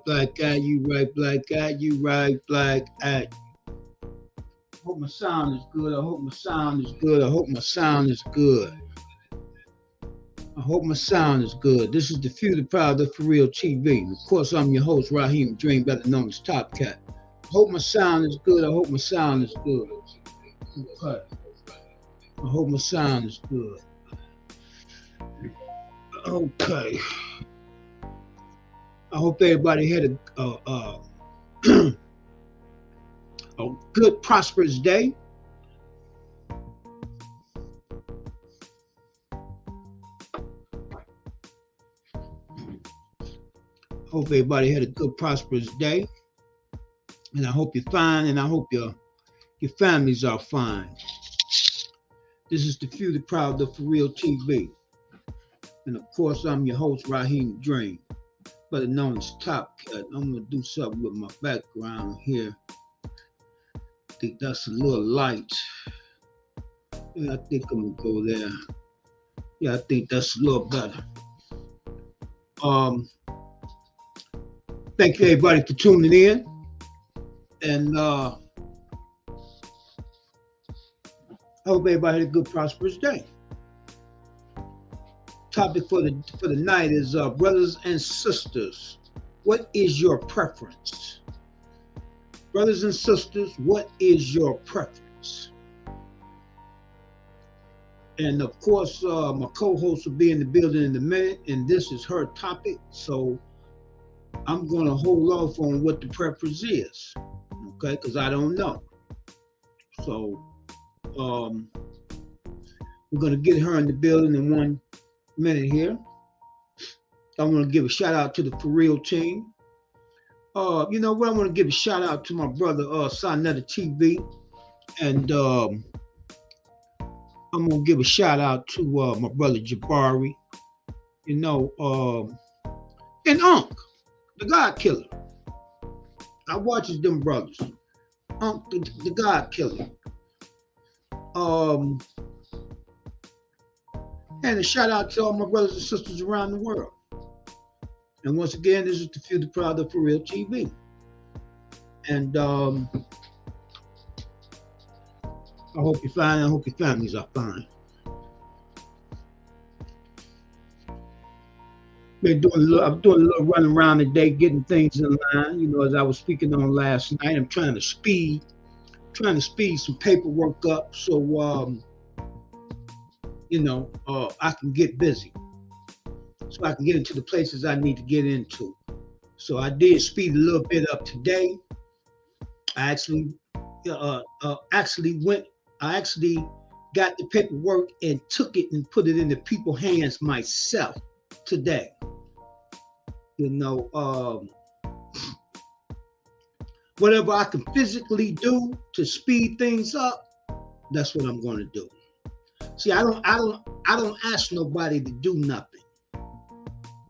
black eye, you right, black eye, you right, black eye. Hope my sound is good. I hope my sound is good. I hope my sound is good. I hope my sound is good. This is the Few the Proud of For Real TV. Of course, I'm your host, Raheem Dream, better known as Top Cat. I hope my sound is good. I hope my sound is good. Okay. I hope my sound is good. Okay. I hope everybody had a good, prosperous day. Hope everybody had a good, prosperous day. And I hope you're fine, and I hope your families are fine. This is the Few the Proud of For Real TV. And of course, I'm your host, Raheem Dream, better known as Top Cat. I'm going to do something with my background here. I think that's a little light. Yeah, I think I'm going to go there. Yeah, I think that's a little better. Thank you, everybody, for tuning in. And I hope everybody had a good, prosperous day. Topic for the night is brothers and sisters. What is your preference? Brothers and sisters, what is your preference? And of course, my co-host will be in the building in a minute, and this is her topic. So I'm going to hold off on what the preference is, okay? Because I don't know. So we're going to get her in the building in 1 minute here. I want to give a shout out to the For Real team. You know what? I want to give a shout out to my brother Sonetta TV, and I'm gonna give a shout out to my brother Jabari. You know, and Unc, the God Killer. I watches them brothers. Unc, the God Killer. And a shout out to all my brothers and sisters around the world. And once again, this is the Few the Proud of For Real TV. And I hope you're fine. I hope your families are fine. I'm doing a little run around today, getting things in line. You know, as I was speaking on last night, I'm trying to speed some paperwork up so you know, I can get busy, so I can get into the places I need to get into. So I did speed a little bit up today. I actually got the paperwork and took it and put it in the people's hands myself today. You know, whatever I can physically do to speed things up, that's what I'm going to do. See, I don't ask nobody to do nothing,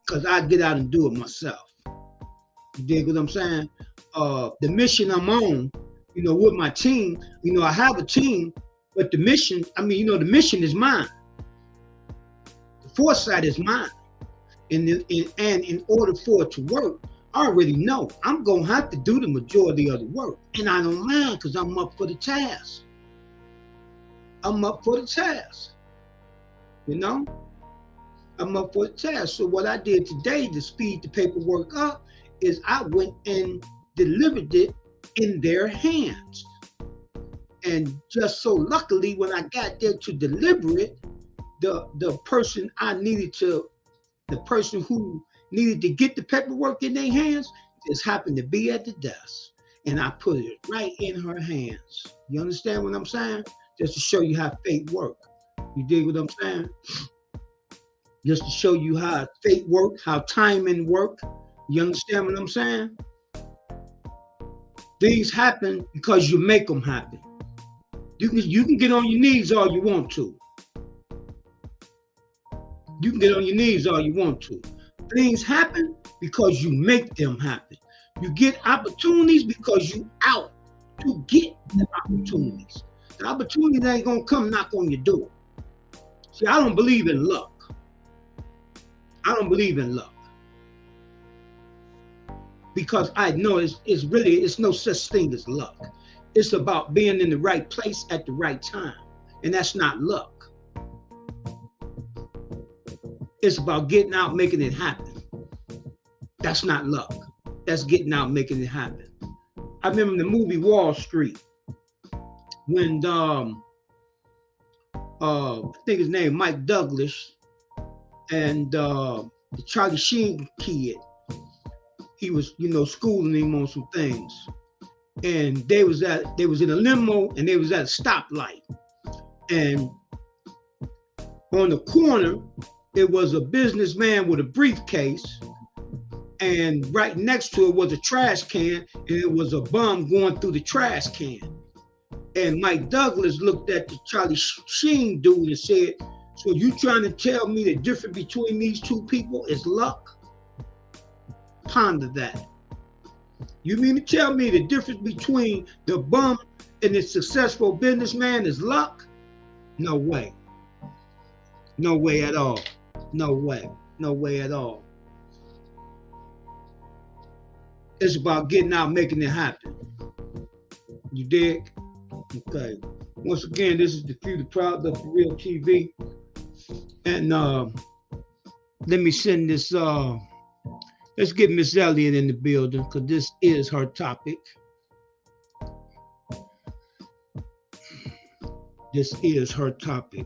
because I get out and do it myself. You dig what I'm saying? The mission I'm on, you know, with my team, you know, I have a team, but the mission, the mission is mine. The foresight is mine. And in order for it to work, I already know I'm going to have to do the majority of the work. And I don't mind, because I'm up for the task. I'm up for the task. You know? I'm up for the task. So what I did today to speed the paperwork up is I went and delivered it in their hands. And just so luckily, when I got there to deliver it, the person who needed to get the paperwork in their hands just happened to be at the desk. And I put it right in her hands. You understand what I'm saying? Just to show you how fate work. You dig what I'm saying? Just to show you how fate work, how timing work. You understand what I'm saying? Things happen because you make them happen. You can get on your knees all you want to. You can get on your knees all you want to. Things happen because you make them happen. You get opportunities because you out to get the opportunities. The opportunity ain't gonna come knock on your door. See, I don't believe in luck. I don't believe in luck. because I know it's no such thing as luck. It's about being in the right place at the right time, and that's not luck. It's about getting out, making it happen. That's not luck. That's getting out, making it happen. I remember the movie Wall Street when I think his name Mike Douglas and the Charlie Sheen kid. He was, schooling him on some things, and they was in a limo and they was at a stoplight, and on the corner it was a businessman with a briefcase, and right next to it was a trash can, and it was a bum going through the trash can. And Mike Douglas looked at the Charlie Sheen dude and said, "So you trying to tell me the difference between these two people is luck?" Ponder that. You mean to tell me the difference between the bum and the successful businessman is luck? No way. No way at all. No way. No way at all. It's about getting out, making it happen. You dig? Okay. Once again, this is the Few, the Proud, the For Real TV. And let me send this, let's get Miss Elliott in the building, because this is her topic. This is her topic.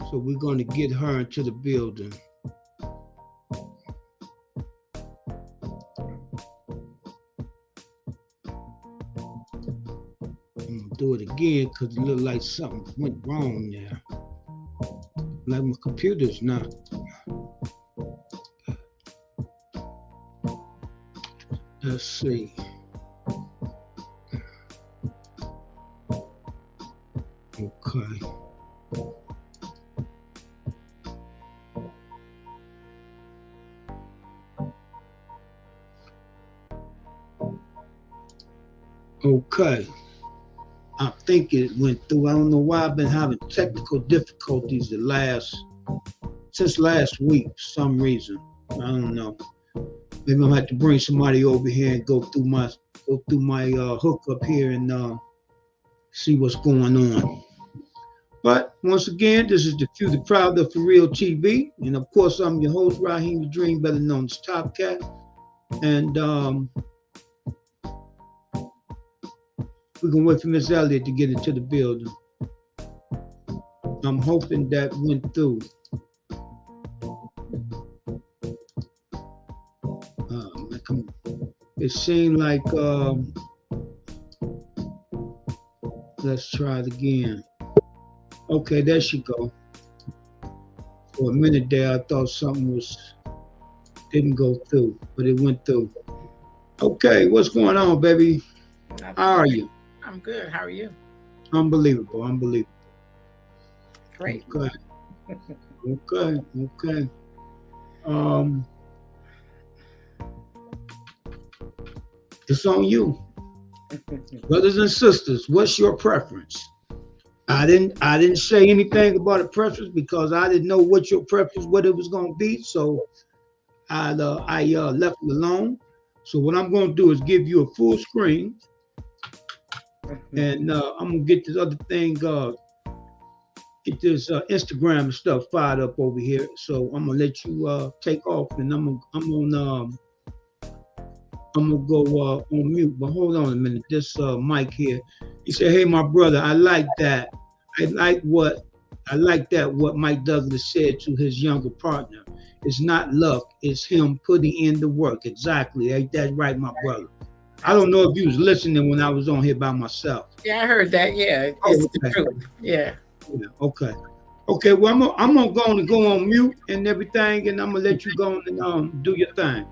So we're going to get her into the building. Do it again because it looked like something went wrong there. Like my computer's not. Let's see. Okay. Okay. I think it went through. I don't know why I've been having technical difficulties since last week for some reason. I don't know. Maybe I'm gonna have to bring somebody over here and go through my hookup here and see what's going on. But once again, this is the Few, the Proud, the For Real TV, and of course I'm your host Raheem the Dream, better known as Top Cat, and we're gonna wait for Miss Elliott to get into the building. I'm hoping that went through. It seemed like let's try it again. Okay, there she go. For a minute there, I thought something didn't go through, but it went through. Okay, what's going on, baby? How are you? I'm good. How are you? Unbelievable. Great. Okay. Okay. It's on you. Brothers and sisters, what's your preference? I didn't say anything about a preference because I didn't know what your preference, what it was going to be. So I left it alone. So what I'm going to do is give you a full screen. And I'm gonna get this other thing, get this Instagram stuff fired up over here. So I'm gonna let you take off, and I'm gonna go on mute. But hold on a minute. This Mike here, he said, "Hey, my brother, I like that. I like that. What Mike Douglas said to his younger partner. It's not luck. It's him putting in the work. Exactly. Ain't that right, my brother?" I don't know if you was listening when I was on here by myself. Yeah, I heard that. Yeah, it's the truth. Yeah. Okay. Well, I'm gonna go on mute and everything, and I'm gonna let you go and do your thing.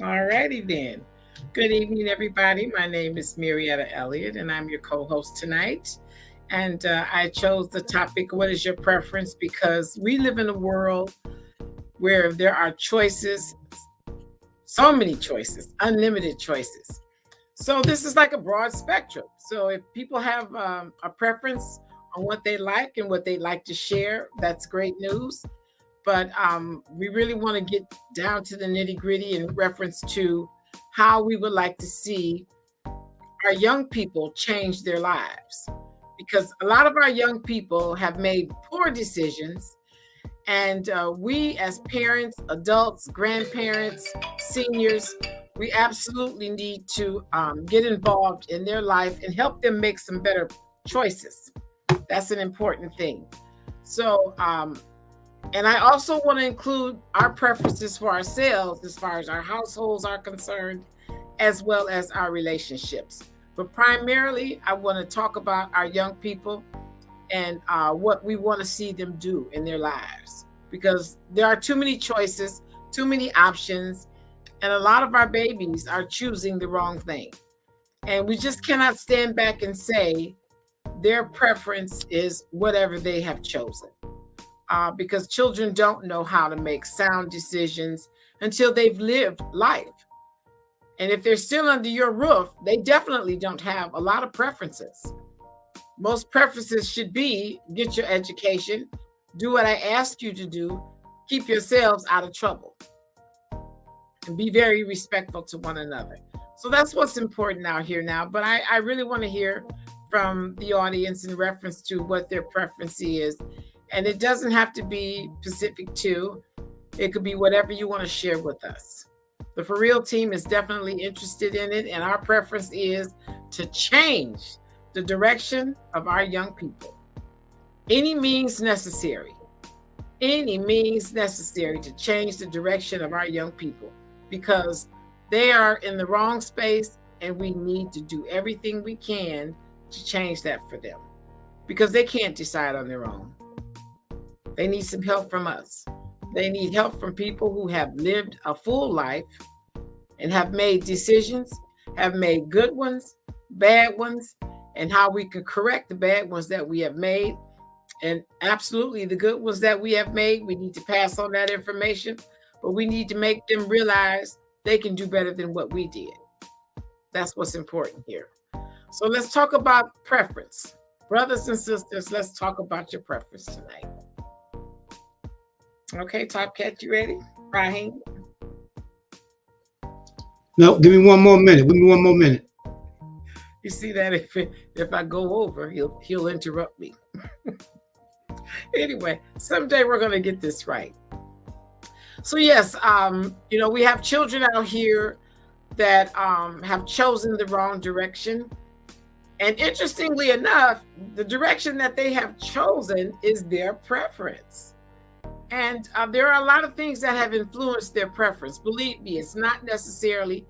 All righty then. Good evening, everybody. My name is Marietta Elliott, and I'm your co-host tonight. And I chose the topic, "What is your preference?" because we live in a world where there are choices. So many choices, unlimited choices. So this is like a broad spectrum. So if people have a preference on what they like and what they like to share, that's great news. but we really want to get down to the nitty-gritty in reference to how we would like to see our young people change their lives. Because a lot of our young people have made poor decisions, and we as parents, adults, grandparents, seniors, we absolutely need to get involved in their life and help them make some better choices. That's an important thing. So, and I also want to include our preferences for ourselves as far as our households are concerned, as well as our relationships. But primarily, I want to talk about our young people and what we want to see them do in their lives. Because there are too many choices, too many options, and a lot of our babies are choosing the wrong thing. And we just cannot stand back and say their preference is whatever they have chosen. Because children don't know how to make sound decisions until they've lived life. And if they're still under your roof, they definitely don't have a lot of preferences. Most preferences should be get your education, do what I ask you to do, keep yourselves out of trouble, and be very respectful to one another. So that's what's important out here now. But I really want to hear from the audience in reference to what their preference is. And it doesn't have to be specific to, it could be whatever you want to share with us. The For Real team is definitely interested in it, and our preference is to change the direction of our young people. Any means necessary to change the direction of our young people, because they are in the wrong space, and we need to do everything we can to change that for them, because they can't decide on their own. They need some help from us. They need help from people who have lived a full life and have made decisions, have made good ones, bad ones, and how we can correct the bad ones that we have made. And absolutely the good ones that we have made, we need to pass on that information, but we need to make them realize they can do better than what we did. That's what's important here. So let's talk about preference. Brothers and sisters, let's talk about your preference tonight. Okay, Top Cat, you ready? Raheem? No, give me one more minute. You see that if I go over, he'll interrupt me. Anyway, someday we're going to get this right. So yes, we have children out here that have chosen the wrong direction. And interestingly enough, the direction that they have chosen is their preference. And there are a lot of things that have influenced their preference. Believe me, it's not necessarily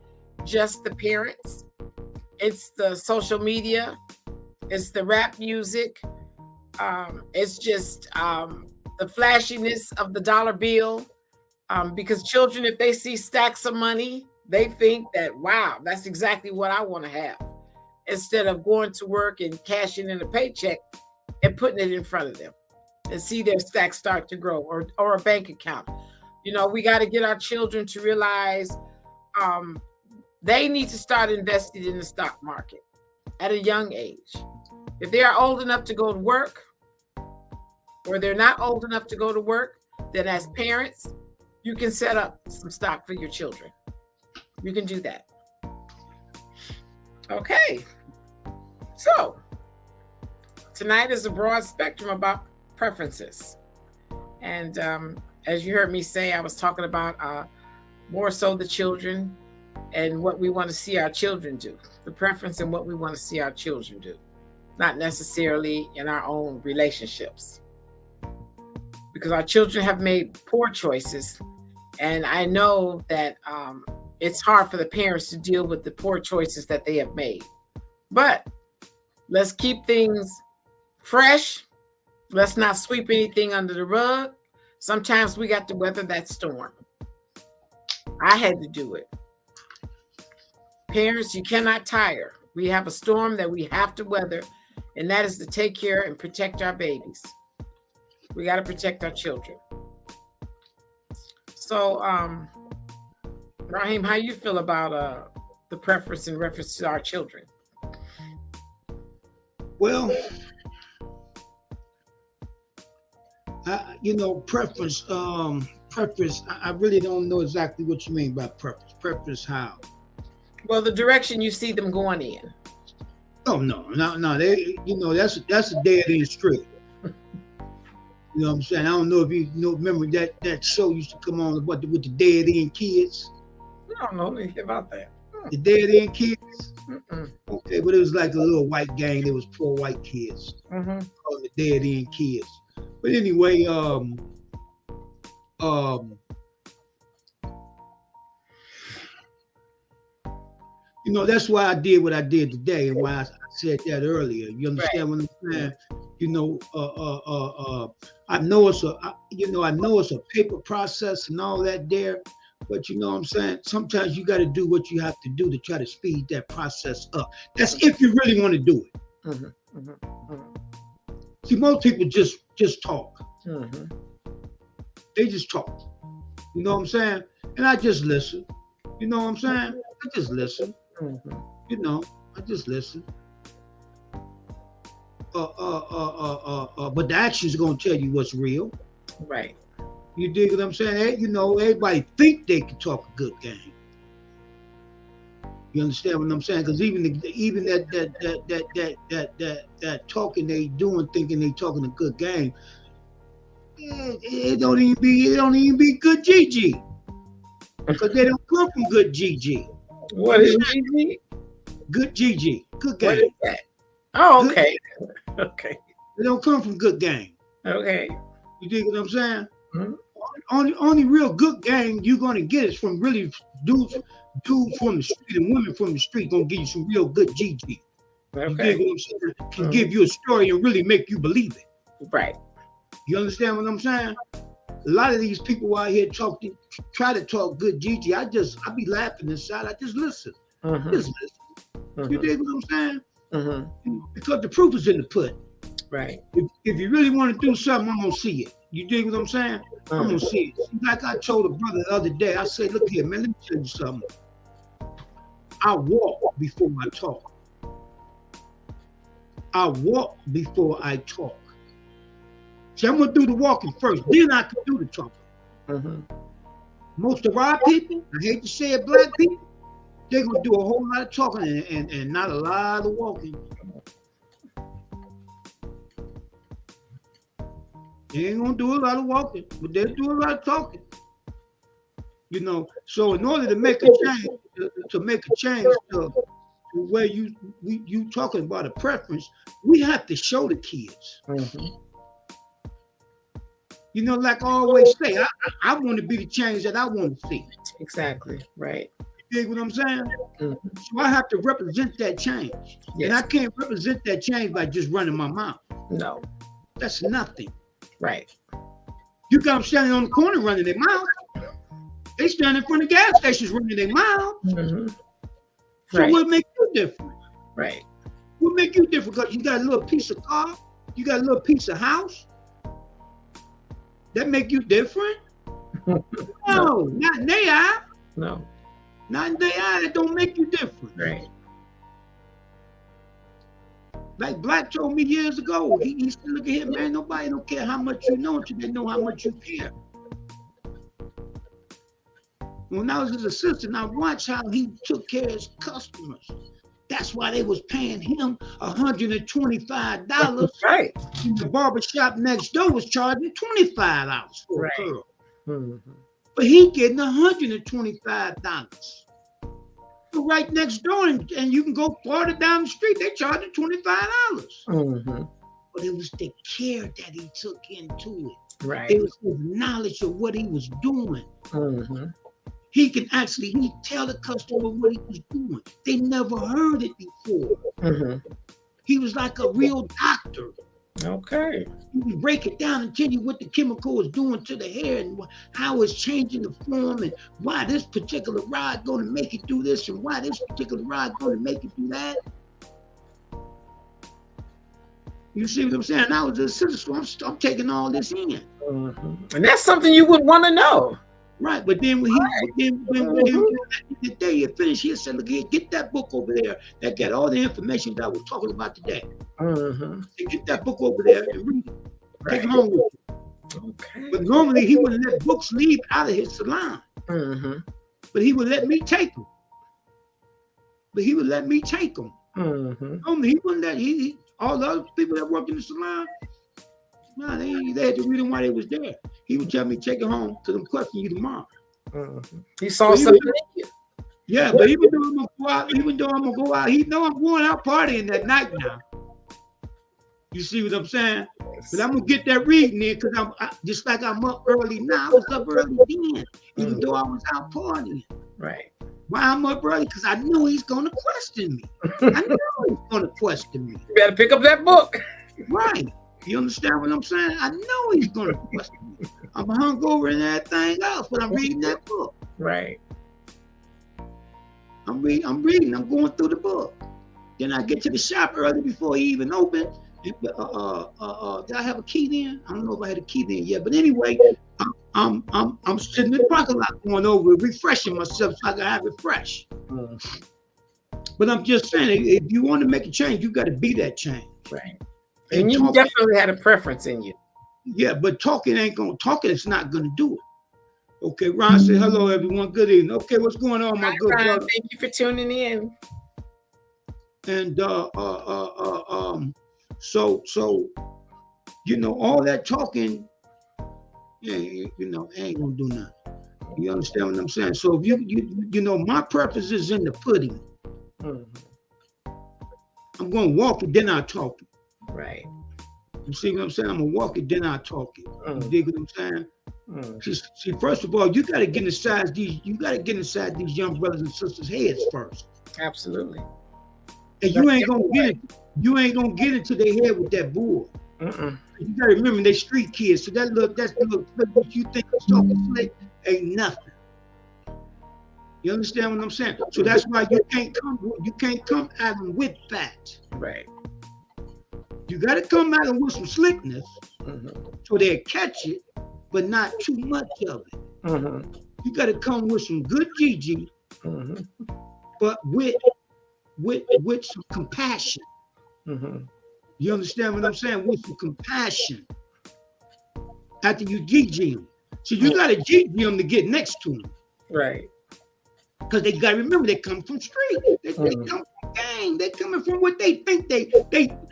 just the parents. It's the social media. It's the rap music. It's just the flashiness of the dollar bill. Because children, if they see stacks of money, they think that, wow, that's exactly what I want to have. Instead of going to work and cashing in a paycheck and putting it in front of them and see their stacks start to grow, or a bank account. We got to get our children to realize they need to start investing in the stock market at a young age. If they are old enough to go to work, or they're not old enough to go to work, then as parents, you can set up some stock for your children. You can do that. Okay. So tonight is a broad spectrum about preferences. And as you heard me say, I was talking about more so the children and what we want to see our children do. The preference and what we want to see our children do. Not necessarily in our own relationships. Because our children have made poor choices. And I know that it's hard for the parents to deal with the poor choices that they have made. But let's keep things fresh. Let's not sweep anything under the rug. Sometimes we got to weather that storm. I had to do it. Parents, you cannot tire. We have a storm that we have to weather, and that is to take care and protect our babies. We got to protect our children. So, Raheem, how you feel about the preference in reference to our children? Well, Preference. Preference. I really don't know exactly what you mean by preference. Preference how? Well, the direction you see them going in. Oh no. They, that's a dead end street. You know what I'm saying? I don't know if you remember that show used to come on with the dead end kids. I don't know anything about that. The dead end kids. Mm-mm. Okay, but it was like a little white gang. There was poor white kids called the dead end kids. But anyway, that's why I did what I did today, and why I said that earlier. You understand what I'm saying? I know it's a paper process and all that there, but you know what I'm saying? Sometimes you got to do what you have to do to try to speed that process up. That's if you really want to do it. See, most people just talk. They just talk. You know what I'm saying? And I just listen. You know what I'm saying? I just listen. I just listen. But the action's gonna tell you what's real. Right. You dig what I'm saying? Hey, everybody think they can talk a good game. You understand what I'm saying? Because even that talking they doing, thinking they talking a good game, it don't even be good GG. Because they don't come from good GG. What is GG? Good GG. Good game. What is that? Oh, okay. Okay. They don't come from good game. Okay. You dig what I'm saying? Only real good game you're gonna get is from really dudes from the street and women from the street gonna give you some real good GG. Okay. You dig what I'm saying? Can give you a story and really make you believe it. Right. You understand what I'm saying? A lot of these people out here try to talk good GG. I be laughing inside. I just listen. Just listen. You dig what I'm saying? Because the proof is in the pudding. Right. If you really want to do something, I'm gonna see it. You dig what I'm saying? I'm gonna see it. Like I told a brother the other day, I said, look here, man, let me tell you something. I walk before I talk. I walk before I talk. See, I'm gonna do the walking first, then I can do the talking. Most of our people, I hate to say it, black people, they're gonna do a whole lot of talking and not a lot of walking. They ain't gonna do a lot of walking, but they'll do a lot of talking. So in order to make a change, to where you talking about a preference, we have to show the kids. Like I always say, I want to be the change that I want to see. Exactly. Right. You dig what I'm saying? So I have to represent that change. Yes. And I can't represent that change by just running my mouth. No. That's nothing. Right. You got them standing on the corner running their mouth. They stand in front of gas stations running their mouth. So what make you different? Right. What make you different? Because you got a little piece of car, you got a little piece of house. That make you different? No, not in their eye. No. Not in their eye. That don't make you different. Right. Like Black told me years ago, he said, look at here, man, nobody don't care how much you know until they know how much you care. When I was his assistant, I watched how he took care of his customers. That's why they was paying him $125. Right. The barbershop next door was charging $25 for a curl. But he getting $125. So right next door, and you can go farther down the street, they charging $25. But it was the care that he took into it. Right. It was his knowledge of what he was doing. He can actually tell the customer what he was doing. They never heard it before. He was like a real doctor. Okay. He would break it down and tell you what the chemical is doing to the hair and how it's changing the form and why this particular rod going to make it do this and why this particular rod going to make it do that. You see what I'm saying? I was a citizen, so I'm taking all this in. And that's something you would want to know. Right, but then when the day he finished, he said, look here, get that book over there that got all the information that I was talking about today. And get that book over there and read it. Take it home with you. Okay. But normally he wouldn't let books leave out of his salon. Mm-hmm. But he would let me take them. Mm-hmm. Normally he wouldn't let all the other people that work in the salon. No, they had to read them while they was there. He would tell me take it home because I'm questioning you tomorrow. Mm-hmm. He saw something in you. Yeah, but even though I'm gonna go out, he know I'm going out partying that night now. You see what I'm saying? But I'm gonna get that reading in because just like I'm up early now. I was up early then, even though I was out partying. Right. Why I'm up early? Because I knew he's gonna question me. I knew he's gonna question me. You better pick up that book. Right. You understand what I'm saying? I know he's gonna question me. I'm hungover and everything else, but I'm reading that book. Right. I'm reading. I'm going through the book. Then I get to the shop early before he even opened. Did I have a key then? I don't know if I had a key then yet. But anyway, I'm sitting in the parking lot going over it, refreshing myself so I can have it fresh. But I'm just saying, if you want to make a change, you got to be that change. Right. And you definitely had a preference in you. Yeah, but talking is not gonna do it. Okay, Ron said hello everyone. Good evening. Okay, what's going on, my good brother? Thank you for tuning in. And so all that talking, ain't gonna do nothing. You understand what I'm saying? So if you my purpose is in the pudding. Mm-hmm. I'm gonna walk it, then I talk it. Right. You see what I'm saying? I'm gonna walk it, then I talk it. Mm-hmm. You dig what I'm saying? Mm-hmm. See, first of all, you gotta get inside these young brothers and sisters' heads first. Absolutely. And you ain't gonna get into their head with that bull. You gotta remember they street kids. So that's what you think is talking slick ain't nothing. You understand what I'm saying? So that's why you can't come at them with that. Right. You gotta come at them with some slickness, so they'll catch it, but not too much of it. You gotta come with some good GG, but with some compassion. You understand what I'm saying? With some compassion. After you GG them. So you gotta GG them to get next to them. Right. Because they gotta remember they come from street. They come from gang. They coming from what they think they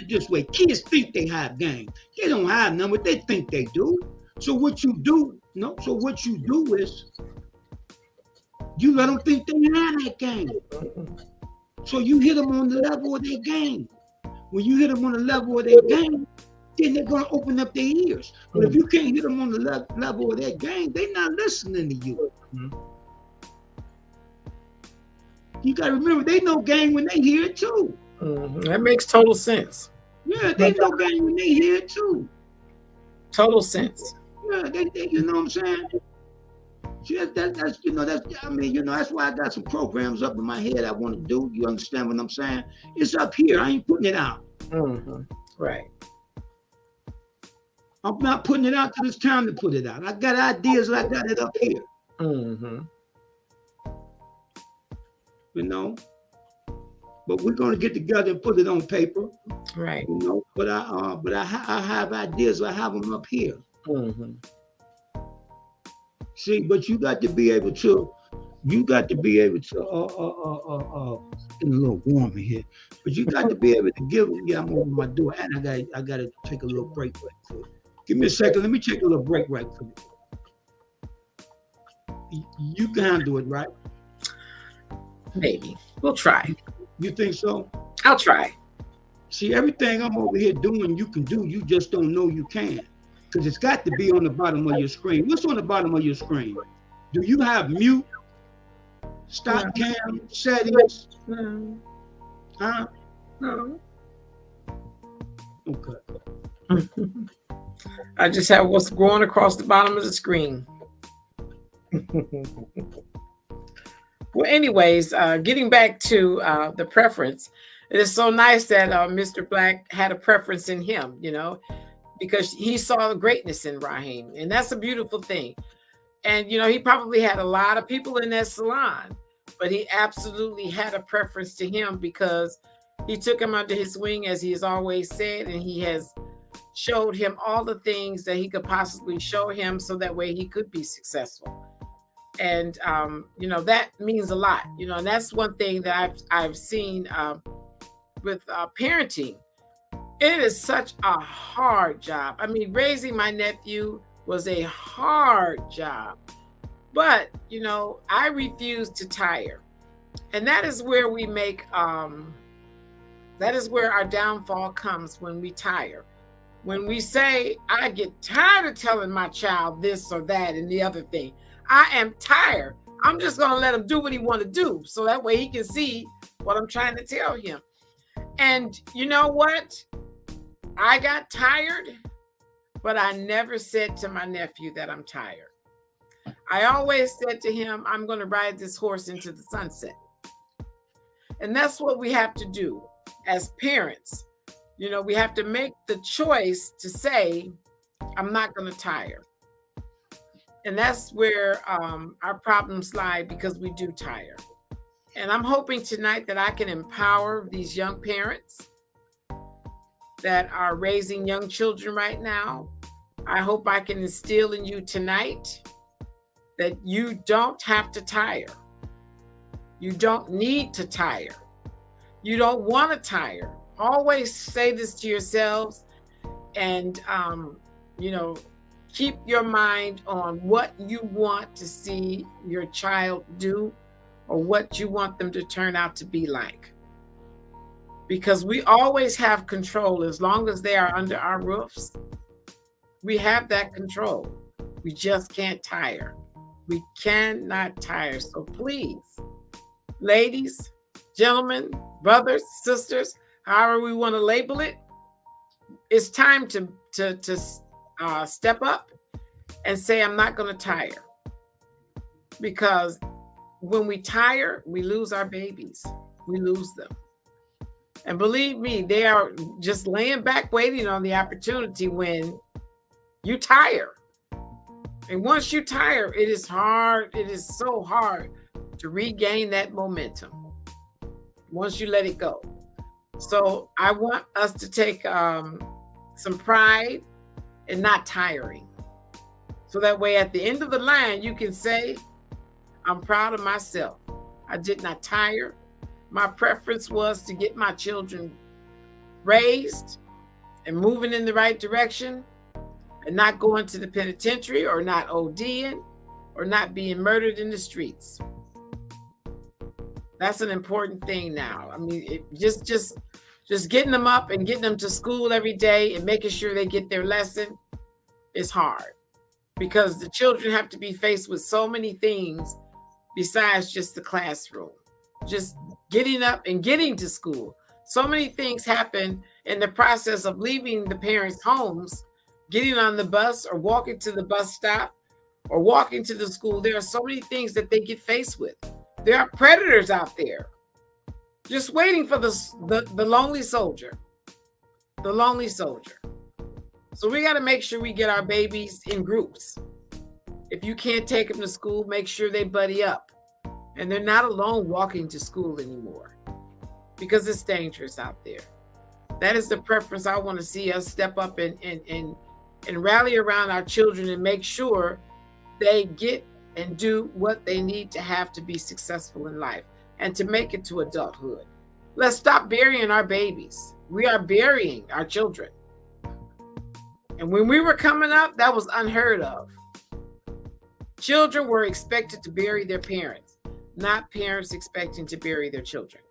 this way. Kids think they have gang. They don't have none, but they think they do. So what you do is you let them think they have that gang. So you hit them on the level of their game. When you hit them on the level of their game, then they're gonna open up their ears. But if you can't hit them on the level of their game, they're not listening to you. You gotta remember, they know gang when they hear it too. That makes total sense. Yeah, they know gang when they hear it too. Total sense. Yeah, they you know what I'm saying? That's why I got some programs up in my head I want to do. You understand what I'm saying? It's up here. I ain't putting it out. Right. I'm not putting it out till it's time to put it out. I got ideas, I got it up here. But we're gonna get together and put it on paper. Right. But I have ideas. I have them up here. See, but you got to be able to. Getting a little warm in here, but you got to be able to give. Yeah, I'm over my door, and I gotta take a little break right quick. Give me a second. Let me take a little break right quick. You can handle it, right? Maybe. We'll try. You think so? I'll try. See, everything I'm over here doing, you can do. You just don't know you can. Because it's got to be on the bottom of your screen. What's on the bottom of your screen? Do you have mute, stop cam, settings? No. Huh? No. Okay. I just have what's going across the bottom of the screen. Well, anyways, getting back to the preference, it is so nice that Mr. Black had a preference in him, because he saw the greatness in Raheem, and that's a beautiful thing. And he probably had a lot of people in that salon, but he absolutely had a preference to him because he took him under his wing, as he has always said, and he has showed him all the things that he could possibly show him so that way he could be successful. And that means a lot, and that's one thing that I've seen with parenting. It is such a hard job. I mean, raising my nephew was a hard job, but I refuse to tire. And that is where we make that is where our downfall comes, when we tire. When we say, I get tired of telling my child this or that and the other thing. I am tired. I'm just going to let him do what he want to do, so that way he can see what I'm trying to tell him. And you know what? I got tired, but I never said to my nephew that I'm tired. I always said to him, I'm going to ride this horse into the sunset. And that's what we have to do as parents. We have to make the choice to say, I'm not going to tire. And that's where our problems lie, because we do tire. And I'm hoping tonight that I can empower these young parents that are raising young children right now. I hope I can instill in you tonight that you don't have to tire. You don't need to tire. You don't want to tire. Always say this to yourselves, and keep your mind on what you want to see your child do, or what you want them to turn out to be like. Because we always have control as long as they are under our roofs. We have that control. We just can't tire. We cannot tire. So please, ladies, gentlemen, brothers, sisters, however we want to label it, it's time to step up and say, I'm not going to tire. Because when we tire, we lose our babies. We lose them. And believe me, they are just laying back waiting on the opportunity when you tire. And once you tire, it is hard. It is so hard to regain that momentum once you let it go. So I want us to take some pride in not tiring. So that way at the end of the line, you can say, I'm proud of myself. I did not tire. My preference was to get my children raised and moving in the right direction, and not going to the penitentiary, or not ODing, or not being murdered in the streets. That's an important thing now. I mean, just getting them up and getting them to school every day and making sure they get their lesson is hard, because the children have to be faced with so many things besides just the classroom. Just getting up and getting to school. So many things happen in the process of leaving the parents' homes, getting on the bus, or walking to the bus stop, or walking to the school. There are so many things that they get faced with. There are predators out there just waiting for the lonely soldier. The lonely soldier. So we got to make sure we get our babies in groups. If you can't take them to school, make sure they buddy up. And they're not alone walking to school anymore, because it's dangerous out there. That is the preference I want to see us step up and rally around our children, and make sure they get and do what they need to have to be successful in life and to make it to adulthood. Let's stop burying our babies. We are burying our children. And when we were coming up, that was unheard of. Children were expected to bury their parents, not parents expecting to bury their children.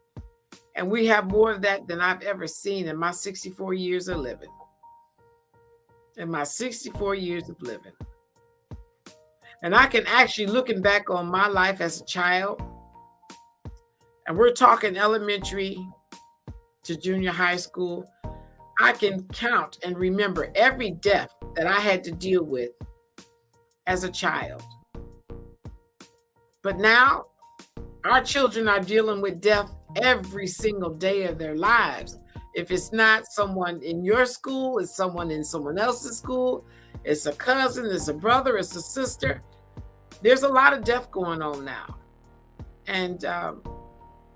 And we have more of that than I've ever seen in my 64 years of living. In my 64 years of living. And I can actually, looking back on my life as a child, and we're talking elementary to junior high school, I can count and remember every death that I had to deal with as a child. But now, our children are dealing with death every single day of their lives. If it's not someone in your school, it's someone in someone else's school, it's a cousin, it's a brother, it's a sister. There's a lot of death going on now. And a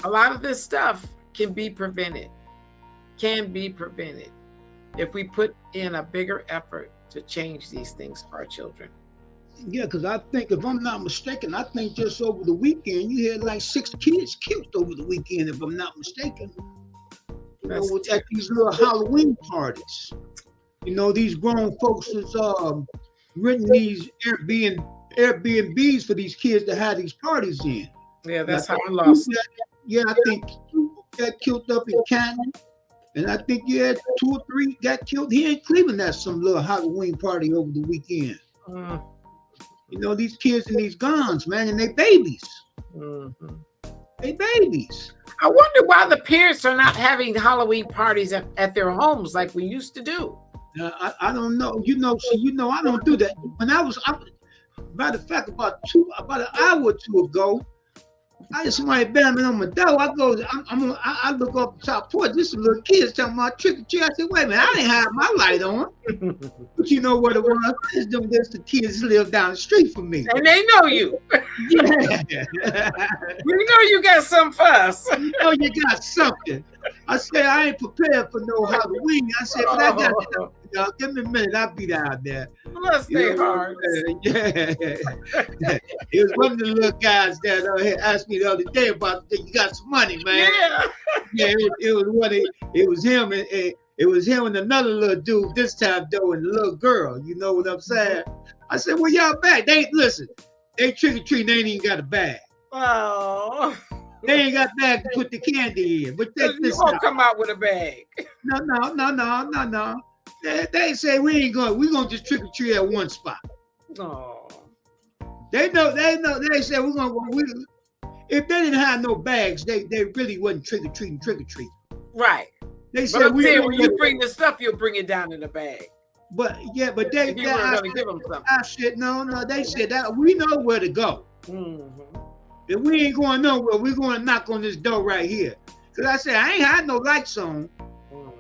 lot of this stuff can be prevented. if we put in a bigger effort to change these things for our children. Yeah, because I think, if I'm not mistaken, I think just over the weekend you had like 6 kids killed over the weekend, if I'm not mistaken. At these little Halloween parties. These grown folks is renting these Airbnbs for these kids to have these parties in. Yeah, that's how I lost. Yeah, I think 2 got killed up in Canton, and I think you had 2 or 3 got killed here in Cleveland at some little Halloween party over the weekend. These kids and these guns, man, and they babies. They babies. I wonder why the parents are not having Halloween parties at their homes like we used to do. I don't know. I don't do that. When matter of fact, about an hour or 2 ago, I had somebody banging on my door. I look up the top porch. This little kids talking about trick or treat. I said, wait a minute, I didn't have my light on. But you know what it was? It's the kids live down the street from me. And they know you. Yeah. We know you got some for us. You know you got something. I said, I ain't prepared for no Halloween. I said, but I got it. Give me a minute, I'll be down there. Let's stay hard. Yeah. It was one of the little guys that asked me the other day about, you got some money, man. Yeah, it was him and it was him and another little dude this time though, and the little girl. You know what I'm saying? I said, well, y'all back. They trick or treat, they ain't even got a bag. Oh. They ain't got bag to put the candy in. But you won't come out with a bag. No. They say we're gonna just trick or treat at one spot. Oh. They know. They say if they didn't have no bags, they really wasn't trick or treating. Right. They said when you bring the stuff, you'll bring it down in the bag. But they were gonna give them something. I said no. They said that we know where to go. Mm-hmm. If we ain't going nowhere, we're going to knock on this door right here. Because I said I ain't had no lights on.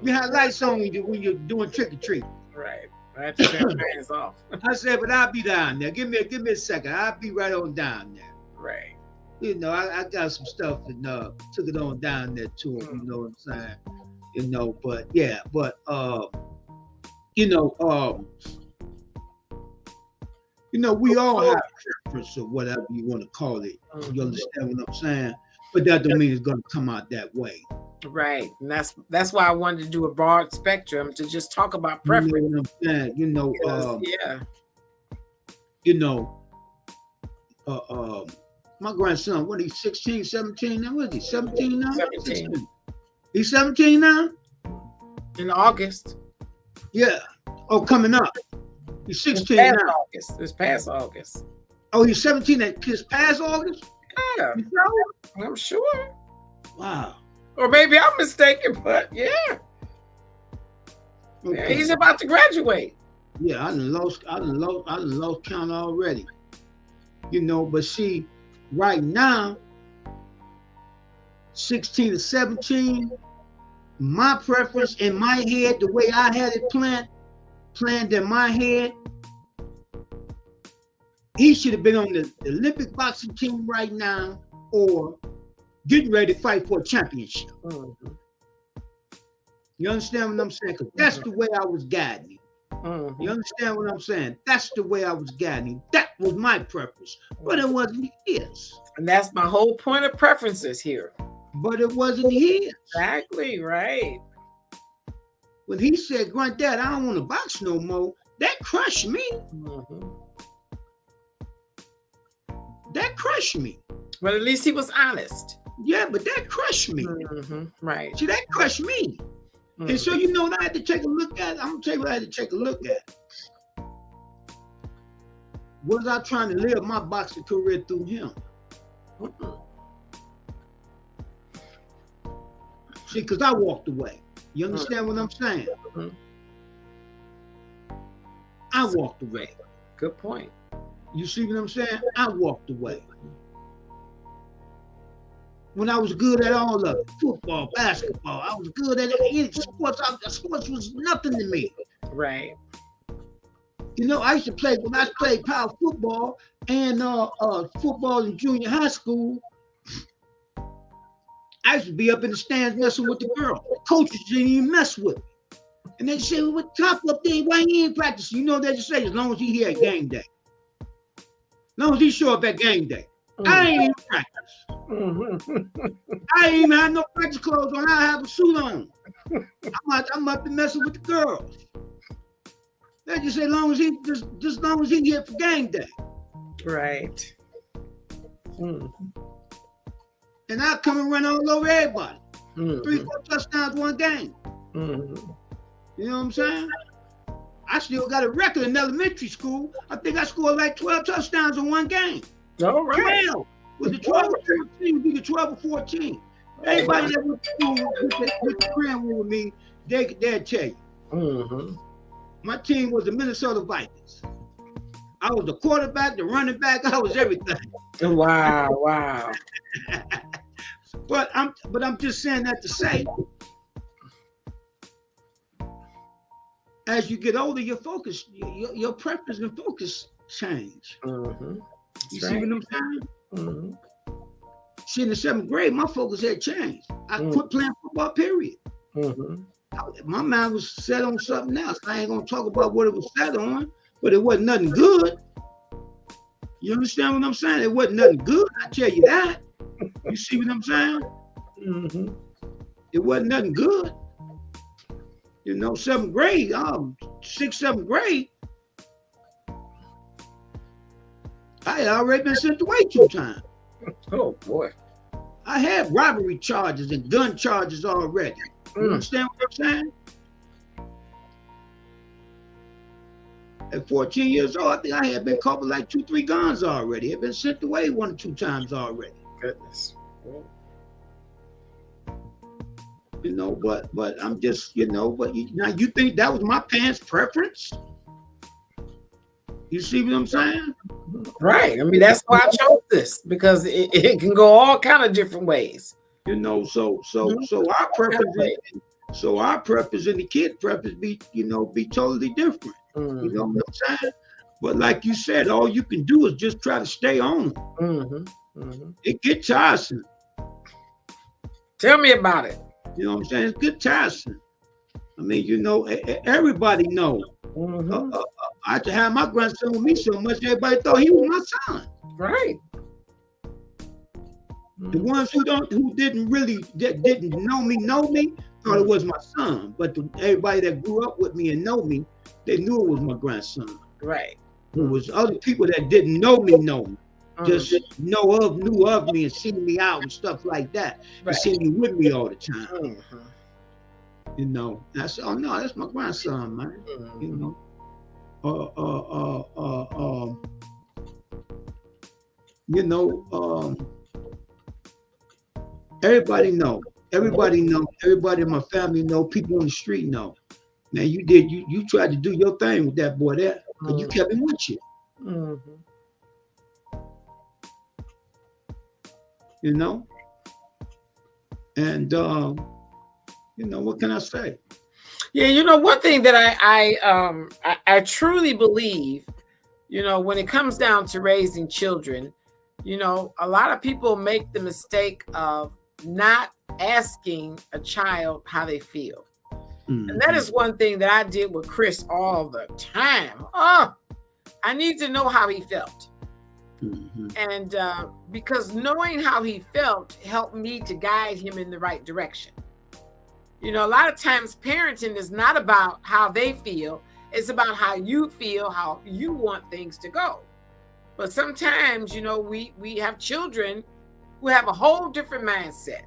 You have lights on when you're doing trick or treat. Right. I have to turn my hands off. I said, but I'll be down there. Give me a second. I'll be right on down there. Right. I got some stuff and took it on down there too. You know what I'm saying? But yeah, we all have preference or whatever you want to call it. You understand what I'm saying? But that don't mean it's going to come out that way. Right, and that's why I wanted to do a broad spectrum to just talk about preference. You know what I'm saying? My grandson, what, he's 16, 17 now? What is he, 17 now? 17. He's 17 now? In August. Yeah. Oh, coming up. He's 16 now. August. It's past August. Oh, he's 17 this past August? Yeah. You know? I'm sure. Wow. Or maybe I'm mistaken, but yeah. Okay. Yeah, he's about to graduate. Yeah, I done lost count already. But see, right now, 16 to 17, my preference in my head, the way I had it planned in my head, he should have been on the Olympic boxing team right now or getting ready to fight for a championship. Mm-hmm. You understand what I'm saying? Because that's the way I was guiding him. Mm-hmm. You understand what I'm saying? That's the way I was guiding him. That was my preference, but it wasn't his. And that's my whole point of preferences here. But it wasn't his. Exactly, right. When he said, Granddad, I don't want to box no more, that crushed me. Mm-hmm. That crushed me. But at least he was honest. Yeah, but that crushed me. Mm-hmm. Right. See, that crushed me. Mm-hmm. And so, what I had to take a look at? I'm going to tell you what I had to take a look at. Was I trying to live my boxing career through him? Mm-hmm. See, because I walked away. You understand what I'm saying? Mm-hmm. I walked away. Good point. You see what I'm saying? I walked away. When I was good at all of it, football, basketball, I was good at any sports. Sports was nothing to me. Right. I used to play, when I played power football and football in junior high school, I used to be up in the stands messing with the girl. The coaches didn't even mess with me. And they say, well, what top up there? Why he ain't practicing? You know, they just say, as long as he here at game day. As long as he show up at game day. I ain't even practice. I ain't even have no practice clothes on. I have a suit on. I'm up and messing with the girls. They just say, long as he just long as he here for game day. Right. And I come and run all over everybody. 3-4 touchdowns one game. You know what I'm saying? I still got a record in elementary school. I think I scored like 12 touchdowns in one game. All right. 12. Was it 12 or 14? Would be the 12 or 14. Everybody that went to school with the grand with me, they'd tell you. My team was the Minnesota Vikings. I was the quarterback, the running back. I was everything. Wow. But I'm just saying that to say, as you get older, your focus, your preference and focus change. You see what I'm saying? See, in the 7th grade, my focus had changed. I quit playing football, period. My mind was set on something else. I ain't gonna talk about what it was set on, but it wasn't nothing good. You understand what I'm saying? It wasn't nothing good, I tell you that. You see what I'm saying? It wasn't nothing good. You know, 7th grade, 6th, 7th grade, I had already been sent away 2 times. Oh boy. I had robbery charges and gun charges already. You understand what I'm saying? At 14 years old, I think I had been caught with like 2-3 guns already. Had been sent away 1 or 2 times already. Goodness. You know, but I'm just, you know, but now you think that was my parents' preference? You see what I'm saying? Right. I mean, that's why I chose this, because it can go all kind of different ways. You know, so our preference and the kid preference be totally different. You know what I'm saying? But like you said, all you can do is just try to stay on. It gets tiresome. Tell me about it. You know what I'm saying? It's good tiresome. I mean, you know, everybody knows. I had to have my grandson with me so much, everybody thought he was my son. Right. The ones who didn't know me, thought it was my son. But everybody that grew up with me and know me, they knew it was my grandson. Right. There was other people that didn't know me, just knew of me and seen me out and stuff like that. Right. And seen me with me all the time. You know, I said, oh no, that's my grandson, man. You know. You know, everybody know. Everybody in my family know. People on the street know. Now you tried to do your thing with that boy there, but you kept him with you. You know, and you know, what can I say? Yeah, you know, one thing that I truly believe, you know, when it comes down to raising children, you know, a lot of people make the mistake of not asking a child how they feel. And that is one thing that I did with Chris all the time. Oh, I need to know how he felt. And because knowing how he felt helped me to guide him in the right direction. You know, a lot of times parenting is not about how they feel. It's about how you feel, how you want things to go. But sometimes, you know, we have children who have a whole different mindset.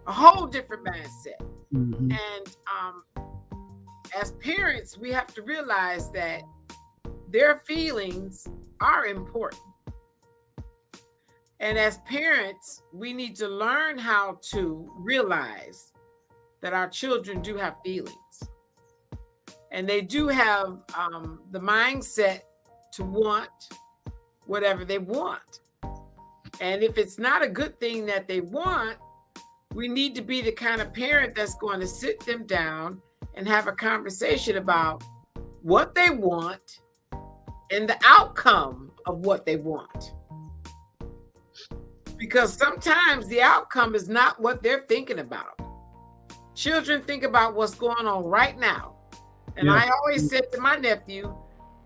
A whole different mindset. And as parents, we have to realize that their feelings are important. And as parents, we need to learn how to realize that our children do have feelings. And they do have the mindset to want whatever they want. And if it's not a good thing that they want, we need to be the kind of parent that's going to sit them down and have a conversation about what they want and the outcome of what they want. Because sometimes the outcome is not what they're thinking about. Children think about what's going on right now. And I always said to my nephew,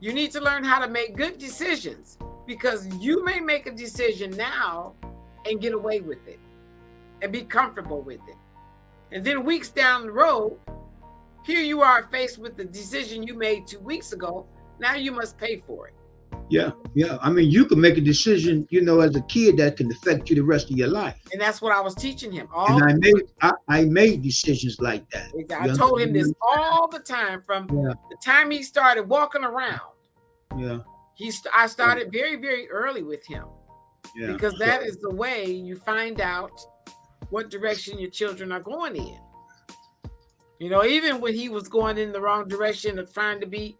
you need to learn how to make good decisions, because you may make a decision now and get away with it and be comfortable with it. And then weeks down the road, here you are faced with the decision you made 2 weeks ago. Now you must pay for it. Yeah. I mean, you can make a decision, as a kid that can affect you the rest of your life. And that's what I was teaching him. And I made decisions like that. I told him this all the time from the time he started walking around. Yeah. I started very, very early with him. Yeah. Because that is the way you find out what direction your children are going in. Even when he was going in the wrong direction of trying to be,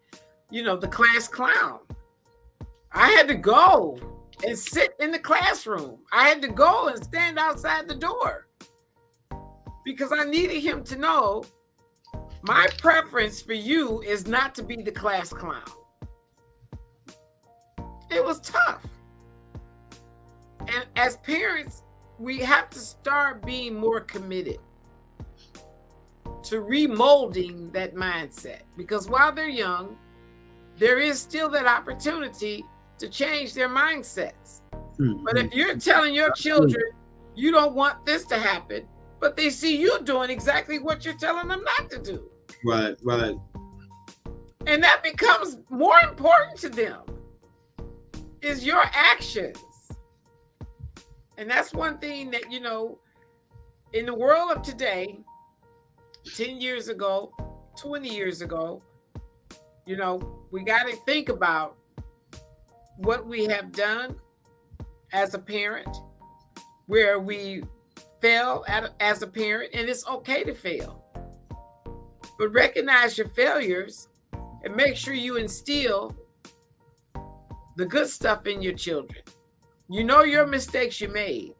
the class clown, I had to go and sit in the classroom. I had to go and stand outside the door because I needed him to know my preference for you is not to be the class clown. It was tough. And as parents, we have to start being more committed to remolding that mindset, because while they're young, there is still that opportunity to change their mindsets. Mm-hmm. But if you're telling your children you don't want this to happen, but they see you doing exactly what you're telling them not to do. Right. And that becomes more important to them, is your actions. And that's one thing that, in the world of today, 10 years ago, 20 years ago, we got to think about what we have done as a parent, where we fail as a parent, and it's okay to fail. But recognize your failures and make sure you instill the good stuff in your children. Your mistakes you made.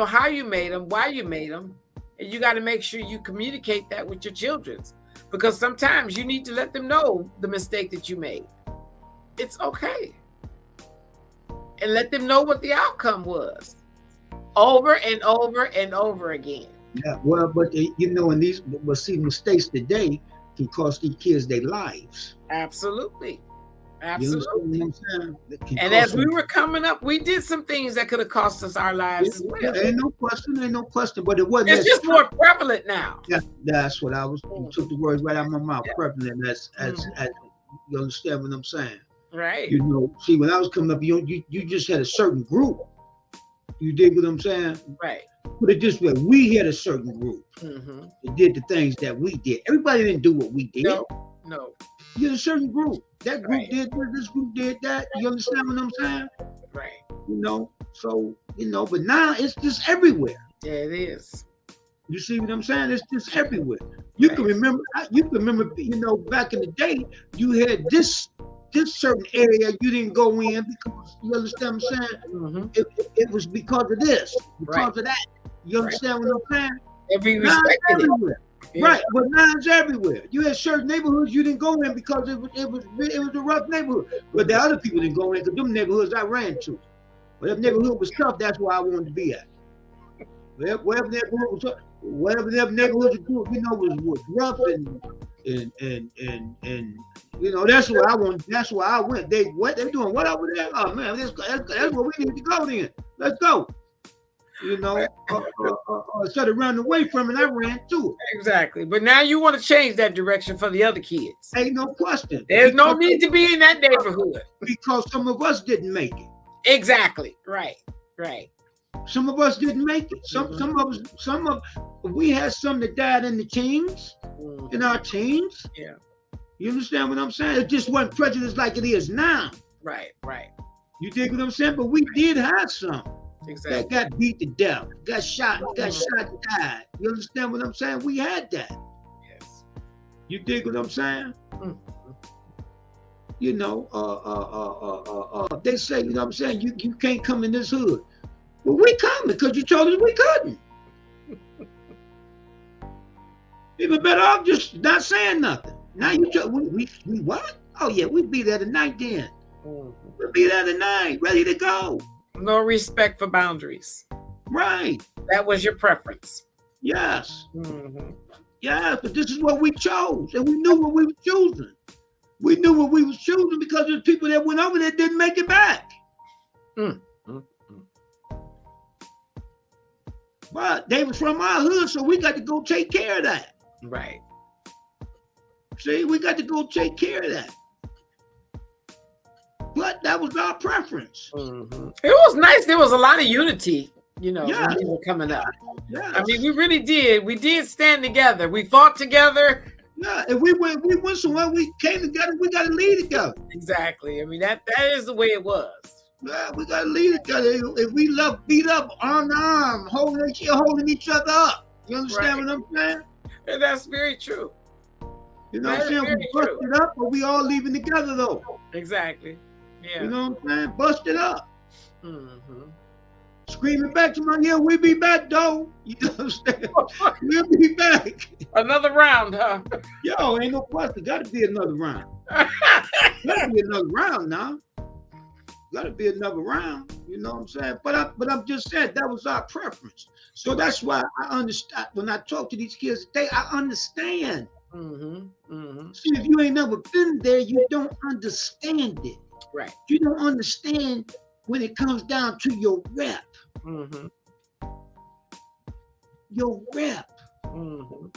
How you made them, why you made them, and you got to make sure you communicate that with your children, because sometimes you need to let them know the mistake that you made. It's okay. And let them know what the outcome was over and over and over again. Yeah, well, but mistakes today can cost these kids their lives. Absolutely. And as we were coming up, we did some things that could have cost us our lives as well. Yeah, ain't no question, but it wasn't. It's just more prevalent now. Yeah, that's what I was. You took the words right out of my mouth. Yeah. Prevalent, as you understand what I'm saying? Right. See, when I was coming up, you just had a certain group. You dig what I'm saying? Right. Put it this way: we had a certain group that did the things that we did. Everybody didn't do what we did. No. You had a certain group. That group did this group did that. You understand what I'm saying? Right. So, but now it's just everywhere. Yeah, it is. You see what I'm saying? It's just everywhere. You can remember, back in the day, you had this certain area you didn't go in because, you understand what I'm saying? Mm-hmm. It was because of this, because of that. You understand what I'm saying? Every respected everywhere. Yeah. Right, but now it's everywhere. You had certain neighborhoods you didn't go in because it was a rough neighborhood. But the other people didn't go in because them neighborhoods I ran to. Whatever neighborhood was tough, that's where I wanted to be at. Whatever neighborhood was tough, whatever neighborhood was rough and that's where I want. That's where I went. They doing what over there? Oh man, that's where we need to go then. Let's go. Instead of running away from it, I ran to it. Exactly. But now you want to change that direction for the other kids. Ain't no question. There's no need to be in that neighborhood. Because some of us didn't make it. Exactly. Right. Some of us didn't make it. We had some that died in the teens, in our teens. Yeah. You understand what I'm saying? It just wasn't prejudice like it is now. Right. You dig what I'm saying? But we did have some. Exactly. That got beat to death, got shot, died. You understand what I'm saying? We had that. Yes. You dig what I'm saying? Mm-hmm. They say, what I'm saying, you can't come in this hood. Well, we coming because you told us we couldn't. Even better off just not saying nothing. Now you we what? Oh yeah, we'd be there tonight then. We'll be there tonight, ready to go. No respect for boundaries. Right. That was your preference. Yes. Mm-hmm. Yeah, but this is what we chose, and we knew what we were choosing. We knew what we was choosing because there's people that went over there didn't make it back. Mm-hmm. But they were from our hood, so we got to go take care of that. Right. See, we got to go take care of that. But that was our preference. Mm-hmm. It was nice. There was a lot of unity, when we were coming up. Yes. I mean, we really did. We did stand together. We fought together. Yeah, if we went somewhere, we came together, we got to lead together. Exactly. I mean, that is the way it was. Yeah, we got to lead together. If we beat up arm to arm, holding each other up. You understand what I'm saying? And that's very true. You know what I'm saying? We busted up, but we all leaving together though. Exactly. Yeah. You know what I'm saying? Busted up. Mm-hmm. Screaming back to my we'll be back though. You know what I'm saying? We'll be back. Another round, huh? Yo, ain't no question. Gotta be another round. Gotta be another round now. Gotta be another round. You know what I'm saying? But I'm just saying that was our preference. So that's why I understand when I talk to these kids today, I understand. Mm-hmm. Mm-hmm. See, if you ain't never been there, you don't understand it. Right. You don't understand when it comes down to your rep. Mm-hmm. Your rep. Mm-hmm.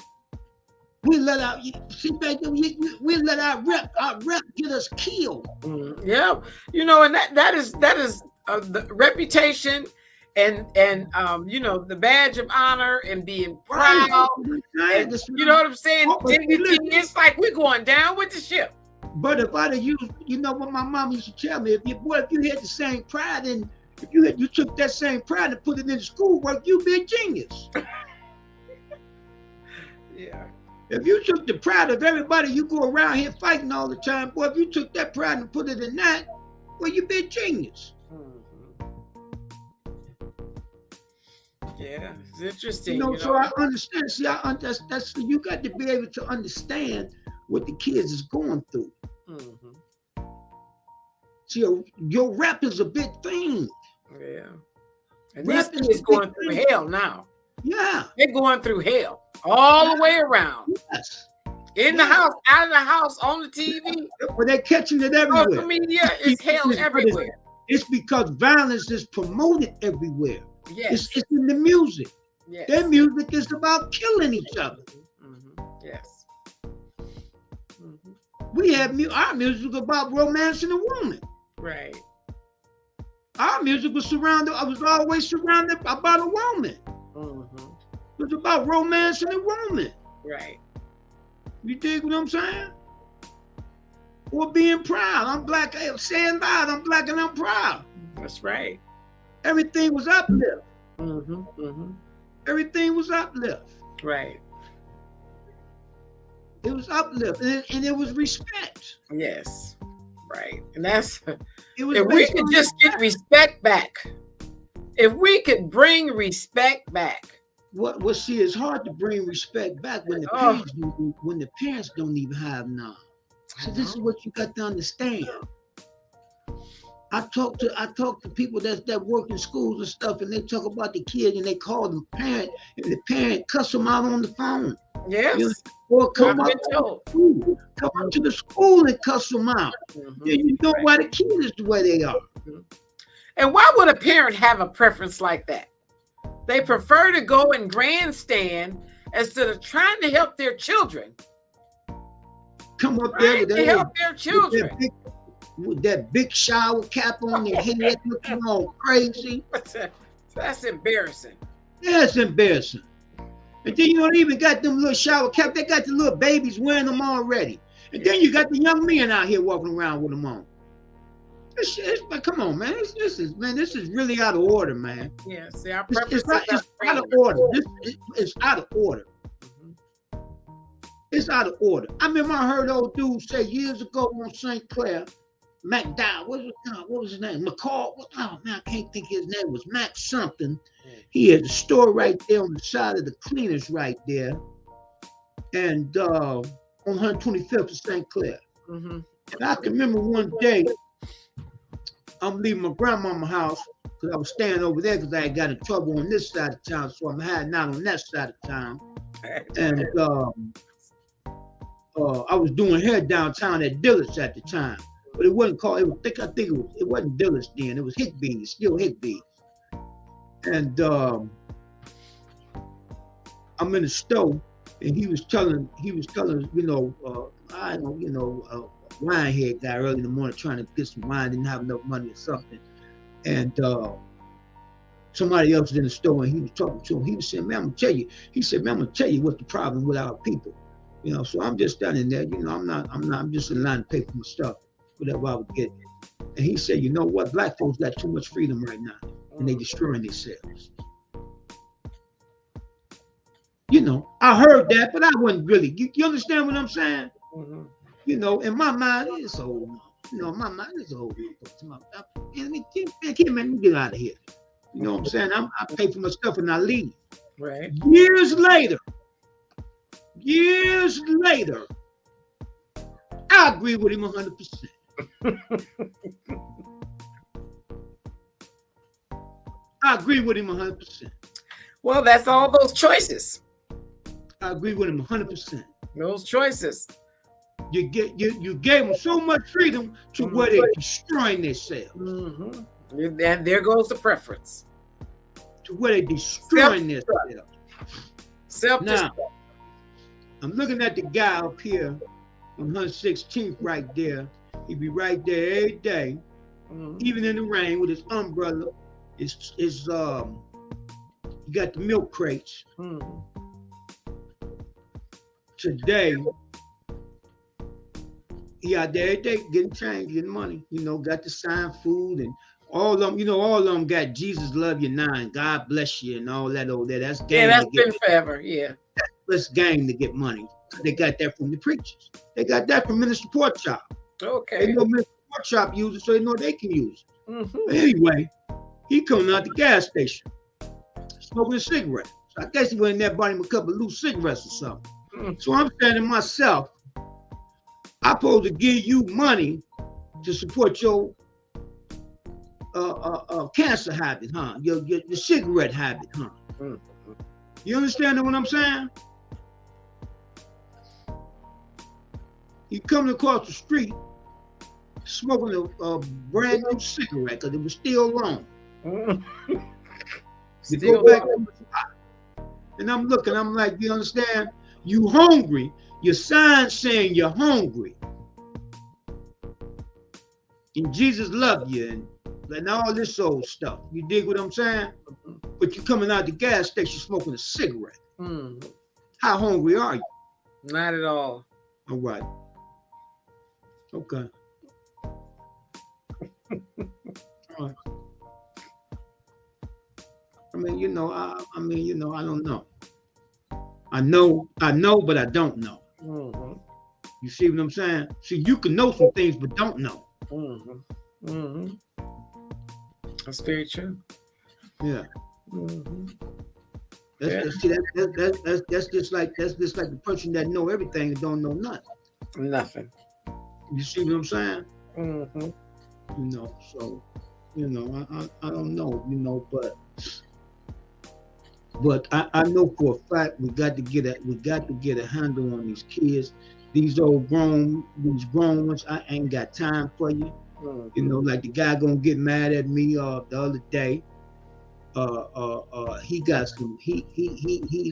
We let our rep get us killed. Mm-hmm. Yeah, and that is the reputation and the badge of honor and being proud. Right. And, you know what I'm saying? Dignity. It's like we're going down with the ship. But if I'd have used, what my mom used to tell me, if you had the same pride and if you took that same pride and put it in schoolwork, you'd be a genius. Yeah. If you took the pride of everybody, you go around here fighting all the time. Boy, if you took that pride and put it in that, well, you'd be a genius. Mm-hmm. Yeah, it's interesting. So I understand. See, that's you got to be able to understand what the kids is going through. Mm-hmm. See, your rep is a big thing. Yeah. And these kids going through hell now. Yeah. They're going through hell all the way around. Yes. In the house, out of the house, on the TV. But they're catching it everywhere. Social media is hell everywhere. It's because violence is promoted everywhere. Yes. It's in the music. Yes. Their music is about killing each other. Mm-hmm. Yes. Mm-hmm. We have our music about romancing a woman. Right. Our music was always surrounded about a woman. Mm-hmm. It was about romancing a woman. Right. You dig what I'm saying? Or being proud. I'm black. Saying loud, I'm black and I'm proud. That's right. Everything was uplift. Mm-hmm. Mm-hmm. Everything was uplift. Right. It was uplift, and it was respect. Yes. Right. And that's It was if we could just get respect back. If we could bring respect back. What see, it's hard to bring respect back when the parents don't even have none. So this is what you got to understand. I talk to people that work in schools and stuff, and they talk about the kids and they call them parent, and the parent cuss them out on the phone. Yes. Or come up to the school and cuss them out. Mm-hmm. You know why the kids is the way they are. Mm-hmm. And why would a parent have a preference like that? They prefer to go and grandstand instead of trying to help their children. Come up there to help their children. With that big shower cap on their head, looking all crazy. That's embarrassing. Yeah, it's embarrassing. And then you don't even got them little shower cap. They got the little babies wearing them already. And then you got the young men out here walking around with them on. Come on, man. This is really out of order, man. Yeah, see, our it's out of order. It's out of order. Mm-hmm. It's out of order. I remember I heard old dude say years ago on St. Clair, McDowell, what was his name? McCall. Oh man, I can't think his name was Mac something. He had a store right there on the side of the cleaners right there, and on 125th of St. Clair. Mm-hmm. And I can remember one day, I'm leaving my grandmama's house, because I was staying over there because I had got in trouble on this side of town, so I'm hiding out on that side of town. And I was doing hair downtown at Dillard's at the time, but it wasn't called. I think it wasn't Dillard's then. It was Hickbee's, still Hickbee's. And I'm in the store, and he was telling, wine head guy early in the morning trying to get some wine, didn't have enough money or something, and somebody else was in the store, and he was talking to him. He was saying, "Man, I'm gonna tell you." He said, "Man, I'm gonna tell you what's the problem with our people." So I'm just standing there. I'm just in line to pay for my stuff, whatever I would get. And he said, "You know what? Black folks got too much freedom right now, and they destroying themselves." I heard that, but I wasn't really. You understand what I'm saying? Mm-hmm. In my mind, it's old. My mind is old. Man, get out of here. You know what I'm saying? I pay for my stuff and I leave. Right. Years later, I agree with him 100%. I agree with him 100%. Well, that's all those choices. I agree with him 100%. Those choices. You gave them so much freedom to where they're destroying themselves. Mm-hmm. And there goes the preference. To where they're destroying themselves. Self-destruct. Now, I'm looking at the guy up here on 116th right there. He be right there every day, even in the rain with his umbrella. He got the milk crates. Today, he out there every day getting change, getting money. Got the sign food and all of them. All of them got Jesus love you now and God bless you and all that over there. That's game. Yeah, that's been forever. Yeah, that's game to get money. They got that from the preachers. They got that from Minister Porkchop. Okay. They know Minister Porkchop use it, so they know they can use it. Mm-hmm. But anyway, he coming out the gas station, smoking a cigarette. So I guess he went in there bought him a couple of loose cigarettes or something. So I'm saying to myself, I'm supposed to give you money to support your cancer habit, huh? Your cigarette habit, huh? You understand what I'm saying? He coming across the street smoking a brand new cigarette because it was still long. To go back to the spot. And I'm looking, I'm like, you understand? You hungry. Your sign saying you're hungry. And Jesus loved you and all this old stuff. You dig what I'm saying? But you coming out the gas station smoking a cigarette. How hungry are you? Not at all. All right. Okay. All right. I don't know. I know, but I don't know. You see what I'm saying? See, you can know some things, but don't know. That's very true. Yeah. That's just like the person that know everything and don't know nothing. Nothing. You see what I'm saying? Mm-hmm. So, I don't know, but I know for a fact we got to get a handle on these kids, these grown ones. I ain't got time for you. Like the guy gonna get mad at me the other day. He got some. He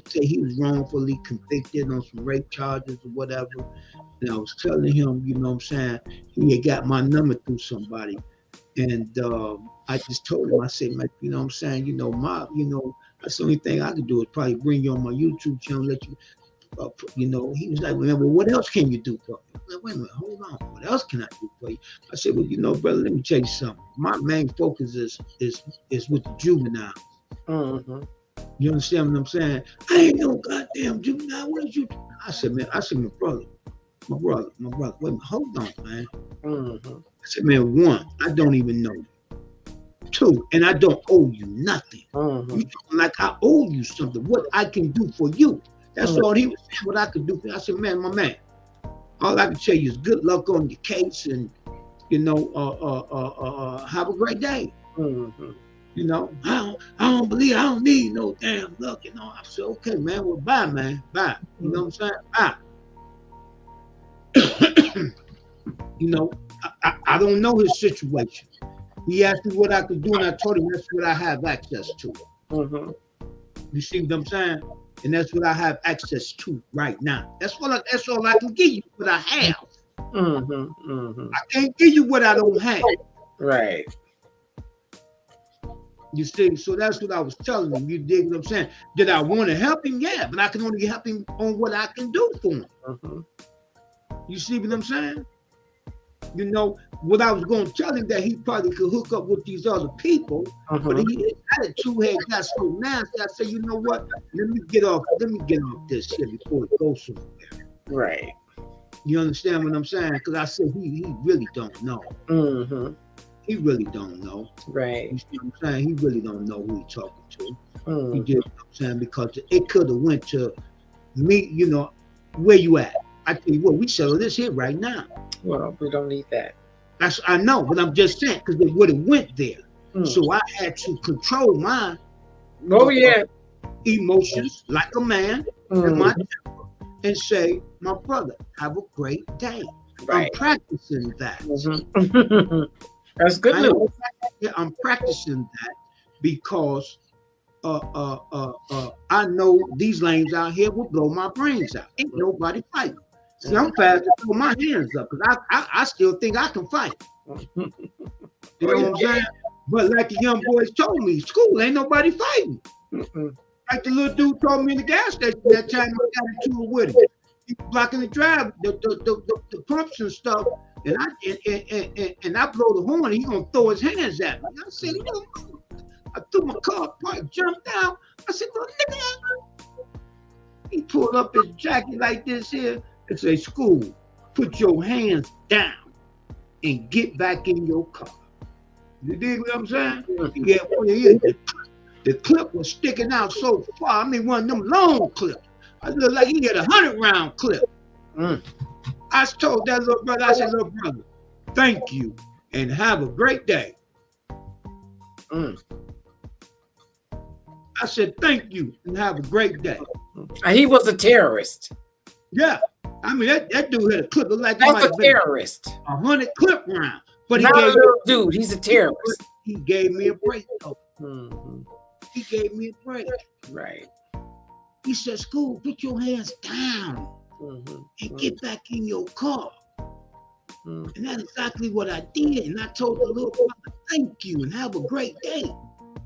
said he was wrongfully convicted on some rape charges or whatever. And I was telling him, you know what I'm saying, he had got my number through somebody, and I just told him, I said, you know what I'm saying, that's the only thing I could do is probably bring you on my YouTube channel, let you. He was like, well, what else can you do for me? Like, wait a minute, hold on. What else can I do for you? I said, well, brother, let me tell you something. My main focus is with the juvenile. You understand what I'm saying? I ain't no goddamn juvenile. What did you do? I said, my brother. Wait a minute, hold on, man. I said, man, one, I don't even know you. Two, and I don't owe you nothing. You talking like I owe you something. What I can do for you. That's all he was saying, what I could do for you. I said, man, my man, all I can tell you is good luck on your case and, have a great day. You know, I don't need no damn luck. You know, I said, okay, man, well, bye, man, bye. You know what I'm saying? Bye. You know, I don't know his situation. He asked me what I could do, and I told him that's what I have access to. Mm-hmm. You see what I'm saying? And that's what I have access to right now. That's all I can give you, what I have. Mm-hmm. Mm-hmm. I can't give you what I don't have. Right. You see, so that's what I was telling him. You dig what I'm saying? Did I want to help him? Yeah, but I can only help him on what I can do for him. Mm-hmm. You see what I'm saying? You know, what I was going to tell him that he probably could hook up with these other people, but his attitude had got so nasty. I said, you know what? Let me get off this shit before it goes somewhere. Right. You understand what I'm saying? Because I said he really don't know. Mm-hmm. He really don't know. Right. You see what I'm saying? He really don't know who he's talking to. Mm-hmm. You dig what I'm saying? Because it could have went to me, you know, where you at? I tell you what, we settle this here right now. Well, we don't need that. I know, but I'm just saying, because it would have went there. Mm. So I had to control my emotions like a man and my temper, and say, my brother, have a great day. Right. I'm practicing that. Mm-hmm. That's good news. I'm practicing that because I know these lanes out here will blow my brains out. Ain't nobody fighting. See, I'm fast to throw my hands up because I still think I can fight. You know what I'm saying? But like the young boys told me, school ain't nobody fighting. Like the little dude told me in the gas station that time I got into it with him. He was blocking the drive, the pumps and stuff, and I blow the horn. He gonna throw his hands at me. I said, no. I threw my car apart, jumped out. I said, no, nigga. He pulled up his jacket like this here. It say, school, put your hands down and get back in your car. You dig what I'm saying? Yeah, the clip was sticking out so far. I mean, one of them long clips. I looked like he had 100-round clip. I told that little brother, I said, little brother, thank you and have a great day. I said, thank you and have a great day. He was a terrorist. Yeah. I mean, that dude had a clip. Like that's a terrorist. 100 clip round. But not a little dude. He's a terrorist. He gave me a break, though. Mm-hmm. He gave me a break. Right. He said, school, put your hands down and get back in your car. And that's exactly what I did. And I told the little brother, thank you and have a great day.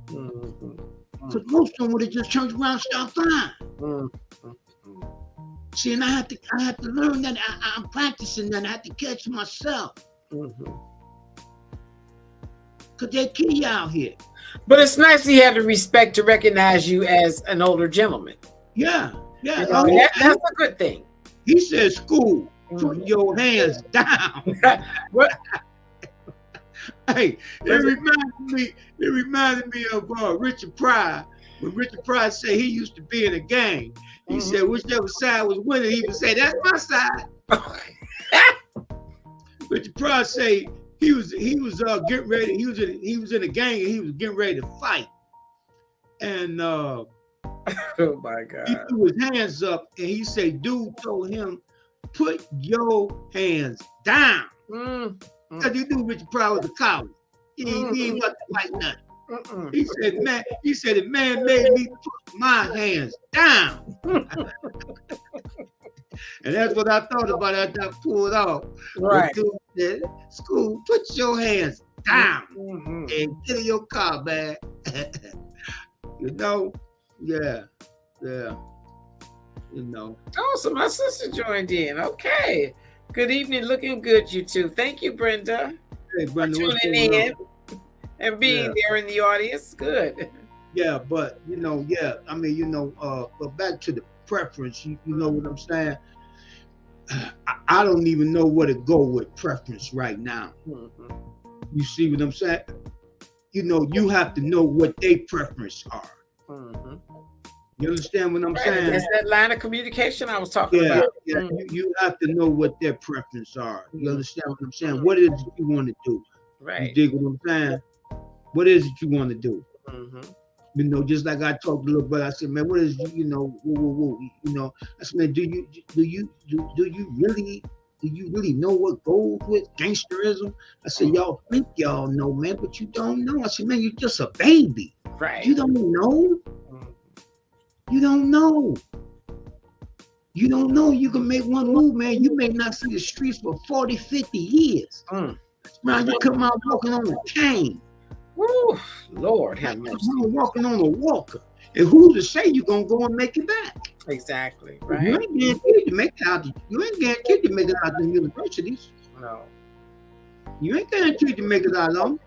Because most of them would have just turned around and stopped flying. See, and I have to learn that. I'm practicing that. I have to catch myself. Because they kill you out here. But it's nice he had the respect to recognize you as an older gentleman. Yeah. You know, that's a good thing. He said, school, put your hands down. Hey, it reminded me of Richard Pryor. When Richard Pryor said he used to be in a gang, he said whichever side was winning, he would say, that's my side. Richard Pryor said he was getting ready. He was in a gang and he was getting ready to fight. And oh my God. He threw his hands up and he said, dude told him, put your hands down. Because you knew Richard Pryor was a coward. He ain't about to fight nothing. He said, the man made me put my hands down. And that's what I thought about after I pulled off. Right. The dude said, school, put your hands down and get in your car, man. You know? Yeah. You know. Oh, so my sister joined in. Okay. Good evening. Looking good, you two. Thank you, Brenda. Hey, Brenda, for tuning in and being there in the audience. Good. Yeah, but I mean, but back to the preference, you know what I'm saying? I don't even know where to go with preference right now. You see what I'm saying? You have to know what their preference are. You understand what I'm saying? It's that line of communication I was talking about. Yeah, you have to know what their preference are. You understand what I'm saying? What is it you want to do? Right. You dig what I'm saying? What is it you want to do? Mm-hmm. You know, just like I talked to little brother, I said, man, what is you know, you know? I said, man, do you really know what goes with gangsterism? I said, y'all think y'all know, man, but you don't know. I said, man, you're just a baby. Right. You don't know. You don't know. You don't know. You can make one move, man. You may not see the streets for 40, 50 years. Man, you come out walking on a cane. Woo, Lord have mercy. Walking on a walker. And who's to say you're going to go and make it back? Exactly, right? You ain't guaranteed to make it out. You ain't guaranteed to make it out of the universities. No. You ain't guaranteed to make it out of them.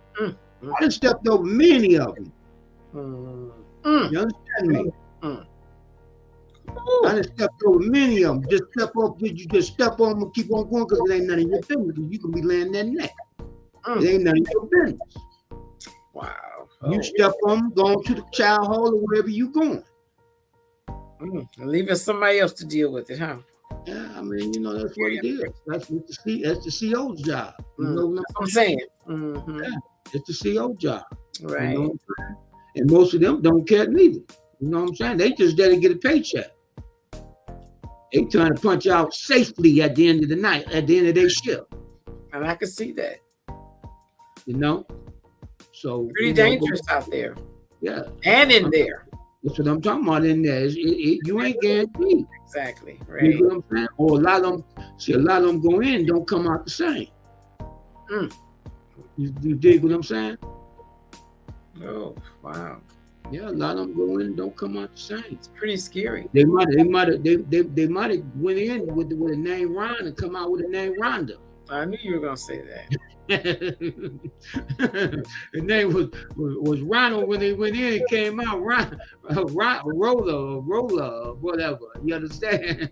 I done stepped over many of them. You understand me? I done stepped over many of them. You just step on them and keep on going because it ain't none of your business. You can be laying that neck. It ain't none of your business. Wow. You step on them, going to the child hall or wherever you going. Leaving somebody else to deal with it, huh? Yeah, I mean, you know, that's what it is. That's the CO's job. You know what I'm saying? Yeah, it's the CO job. Right. You know what I'm saying? And most of them don't care neither. You know what I'm saying? They just there to get a paycheck. They trying to punch out safely at the end of the night, at the end of their shift. And I can see that. You know? So pretty dangerous out there. Yeah. And in there. That's what I'm talking about in there. You ain't guaranteed. Exactly. Right. You know what I'm saying? Or a lot of them go in, don't come out the same. You dig what I'm saying? Oh, wow. Yeah, a lot of them go in, don't come out the same. It's pretty scary. They might have went in with the name Ron and come out with the name Rhonda. I knew you were gonna say that. The name was Ronald when they went in and came out Roller, whatever. You understand?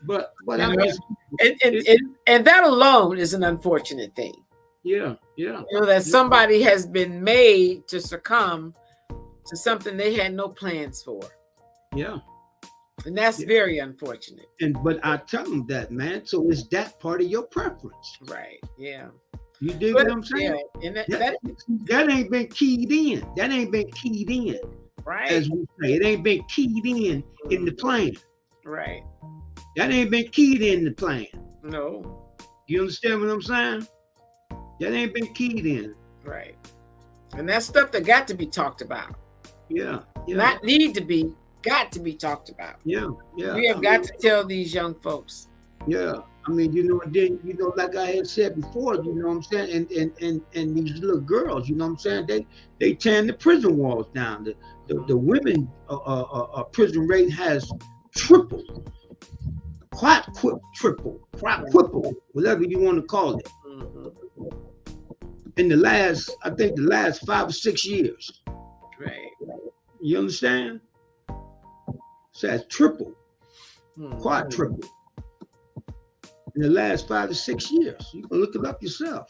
But I mean, and that alone is an unfortunate thing. Yeah. You know, that somebody has been made to succumb to something they had no plans for. Yeah. And that's very unfortunate. But I tell them that, man. So is that part of your preference? Right. Yeah. You dig what I'm saying? Yeah. And that ain't been keyed in. That ain't been keyed in. Right. As we say, it ain't been keyed in the plan. Right. That ain't been keyed in the plan. No. You understand what I'm saying? That ain't been keyed in. Right. And that's stuff that got to be talked about. Yeah. Not need to be, got to be talked about. Yeah. We have got to tell these young folks. Yeah. I mean, you know, then, you know, like I had said before, you know what I'm saying? And these little girls, you know what I'm saying? They tearing the prison walls down. The women prison rate has tripled, quadrupled, whatever you want to call it. In the last 5 or 6 years. Right. You understand? So that's triple, quadruple in the last 5 to 6 years. You can look it up yourself.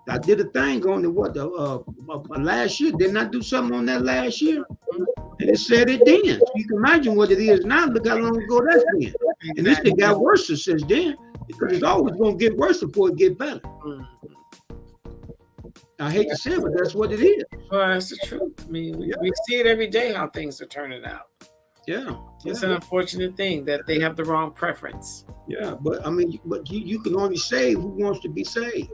I did a thing on the last year. Didn't I do something on that last year? And it said it then. You can imagine what it is now. Look how long ago that's been. And this thing got worse since then. Because it's always going to get worse before it get better. I hate to say it, but that's what it is. Well, that's the truth. I mean, we see it every day how things are turning out. Yeah. It's an unfortunate thing that they have the wrong preference. Yeah, but I mean, you can only save who wants to be saved.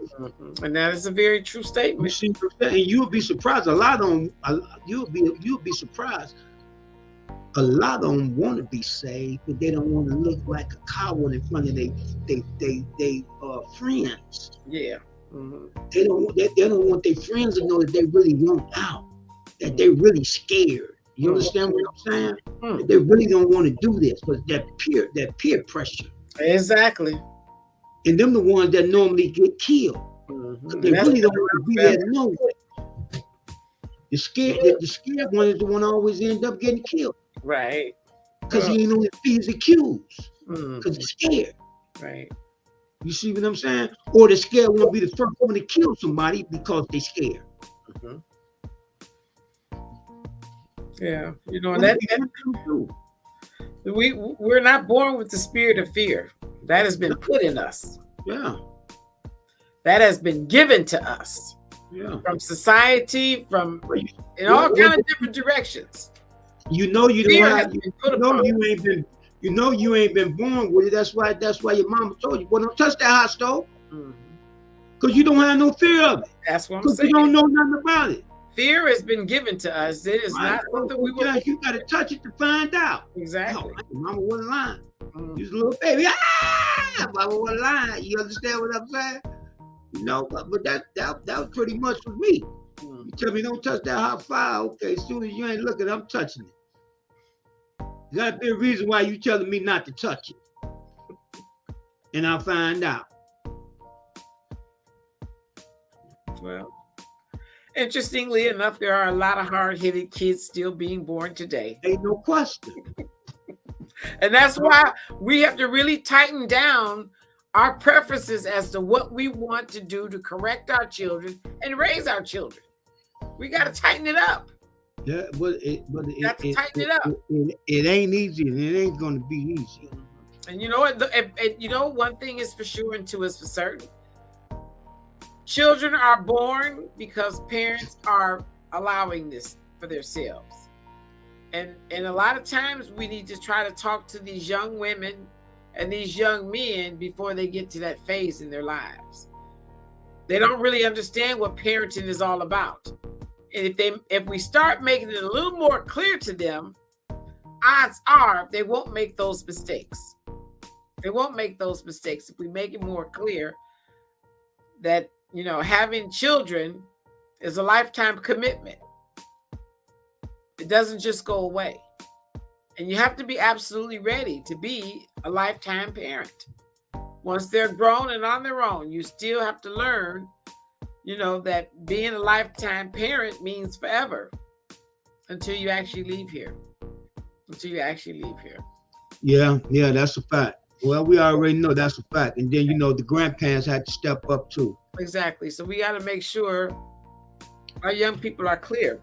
And that is a very true statement. And you'll be surprised. You'll be surprised. A lot of them want to be saved, but they don't want to look like a coward in front of they friends. Yeah. They don't want their friends to know that they really want out, that they're really scared. You understand what I'm saying? That they really don't want to do this, but that peer pressure. Exactly. And them the ones that normally get killed. They really don't want to be there to know it. The scared one is the one always end up getting killed. Right. Because he ain't on his P's and Q's. Because he's scared. Right. You see what I'm saying? Or the scared one be the first one to kill somebody because they scared. Yeah, you know, we're not born with the spirit of fear. That has been put in us. Yeah. That has been given to us. Yeah. from society, from Well, in all well, kind of different directions. you know you Fear don't has have been put you know upon you us. ain't been you know you ain't been born with it. That's why your mama told you, boy, don't touch that hot stove. Mhm. Because you don't have no fear of it. That's what I'm Because you saying. don't know nothing about it. Fear has been given to us. It is Right? not something we were. You got to touch it to find out. Exactly. Oh, your mama wasn't lying. Mhm. You was a little baby. Ah, mama wasn't lying. You understand what I'm saying? You know, but that was pretty much with me. Mhm. You tell me don't touch that hot fire. Okay, as soon as you ain't looking, I'm touching it. There gotta be a reason why you telling me not to touch it. And I'll find out. Well, interestingly enough, there are a lot of hard-headed kids still being born today. Ain't no question. And that's why we have to really tighten down our preferences as to what we want to do to correct our children and raise our children. We got to tighten it up. Yeah, but it ain't easy, and it ain't gonna be easy. And you know what? And you know, one thing is for sure, and two is for certain. Children are born because parents are allowing this for themselves. And a lot of times we need to try to talk to these young women and these young men before they get to that phase in their lives. They don't really understand what parenting is all about. And if we start making it a little more clear to them, odds are they won't make those mistakes. They won't make those mistakes if we make it more clear that, you know, having children is a lifetime commitment. It doesn't just go away. And you have to be absolutely ready to be a lifetime parent. Once they're grown and on their own, you still have to learn, you know, that being a lifetime parent means forever until you actually leave here. Yeah, that's a fact. Well, we already know that's a fact. And then, you know, the grandparents had to step up too. Exactly. So we got to make sure our young people are clear.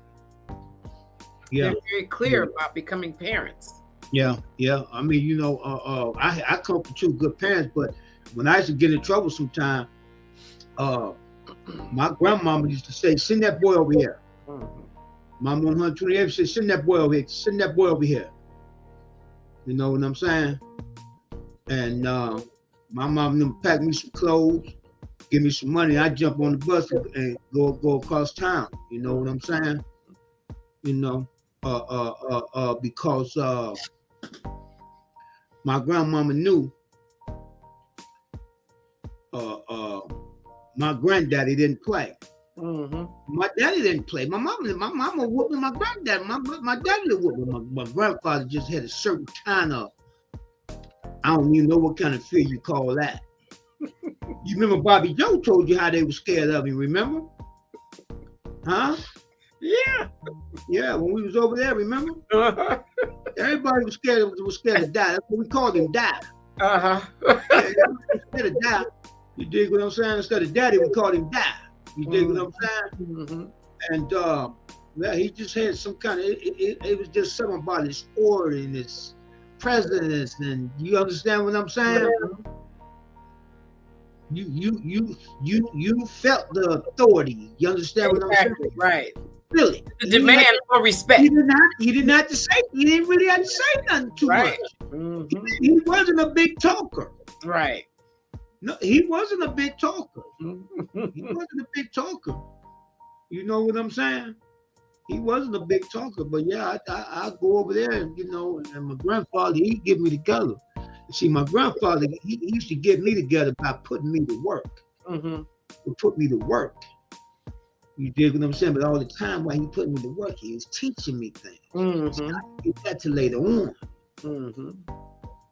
Yeah. They're very clear about becoming parents. Yeah. I mean, you know, I come from two good parents, but when I used to get in trouble sometime, my grandmama used to say, "Send that boy over here." Mama 128 said, "Send that boy over here. Send that boy over here." You know what I'm saying? And my mom them pack me some clothes, give me some money. I jump on the bus and go across town. You know what I'm saying? You know, because my grandmama knew my granddaddy didn't play. My daddy didn't play. My mama whooped my granddad. My daddy didn't whoop me. My grandfather just had a certain kind of, I don't even know what kind of fear you call that. You remember Bobby Joe told you how they were scared of him, remember? Huh? Yeah. Yeah, when we was over there, remember? Everybody was scared to die. That's what we called him, die. Yeah, scared of die. You dig what I'm saying? Instead of daddy, we called him die. You dig what I'm saying? And well, he just had some kind of, it was just something about his order and his presence, and you understand what I'm saying? You felt the authority. You understand what I'm saying? Right. Really. The demand for respect. He didn't have to say. He didn't really have to say nothing too much. He wasn't a big talker. Right. No, he wasn't a big talker. He wasn't a big talker. You know what I'm saying? He wasn't a big talker, but yeah, I go over there, and you know, and my grandfather, he'd get me together. See, my grandfather, he used to get me together by putting me to work. He put me to work. You dig what I'm saying? But all the time while he put me to work, he was teaching me things. So I didn't get that till later on.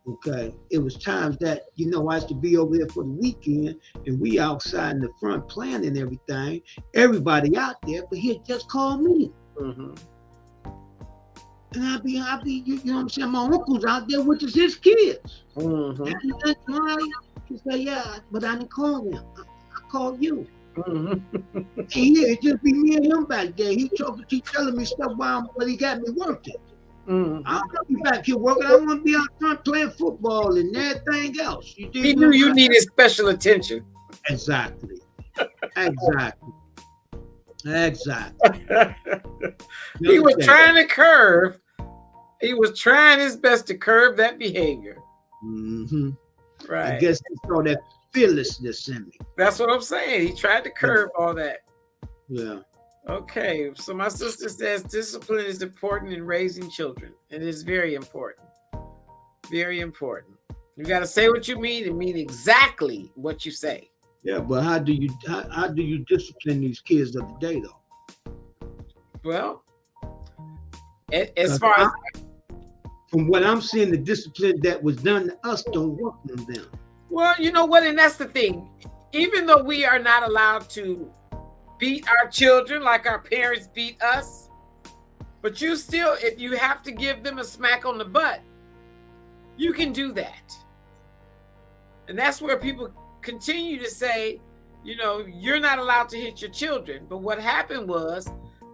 Okay, it was times that, you know, I used to be over there for the weekend, and we outside in the front planning everything. Everybody out there, but he'd just call me. And I'd be, you know what I'm saying? My uncle's out there, which is his kids. And he said, yeah, but I didn't call them. I called you. And yeah, it just be me and him back there. He telling me stuff but he got me working. I don't want to be back here working. I want to be out front playing football and everything else. He knew you needed special attention. Exactly. Exactly. You He was understand? trying to curve. He was trying his best to curb that behavior. Hmm. I Right. guess he saw that fearlessness in me. That's what I'm saying. He tried to Yeah. curb all that. Yeah. Okay. So my sister says discipline is important in raising children. It is very important. Very important. You got to say what you mean and mean exactly what you say. Yeah, but how do you discipline these kids of the day though? Well, as Because far as from what I'm seeing, the discipline that was done to us don't work on them. well, you know what, and that's the thing. Even though we are not allowed to beat our children like our parents beat us, but you still, if you have to give them a smack on the butt, you can do that. And that's where people continue to say, you know, you're not allowed to hit your children. But what happened was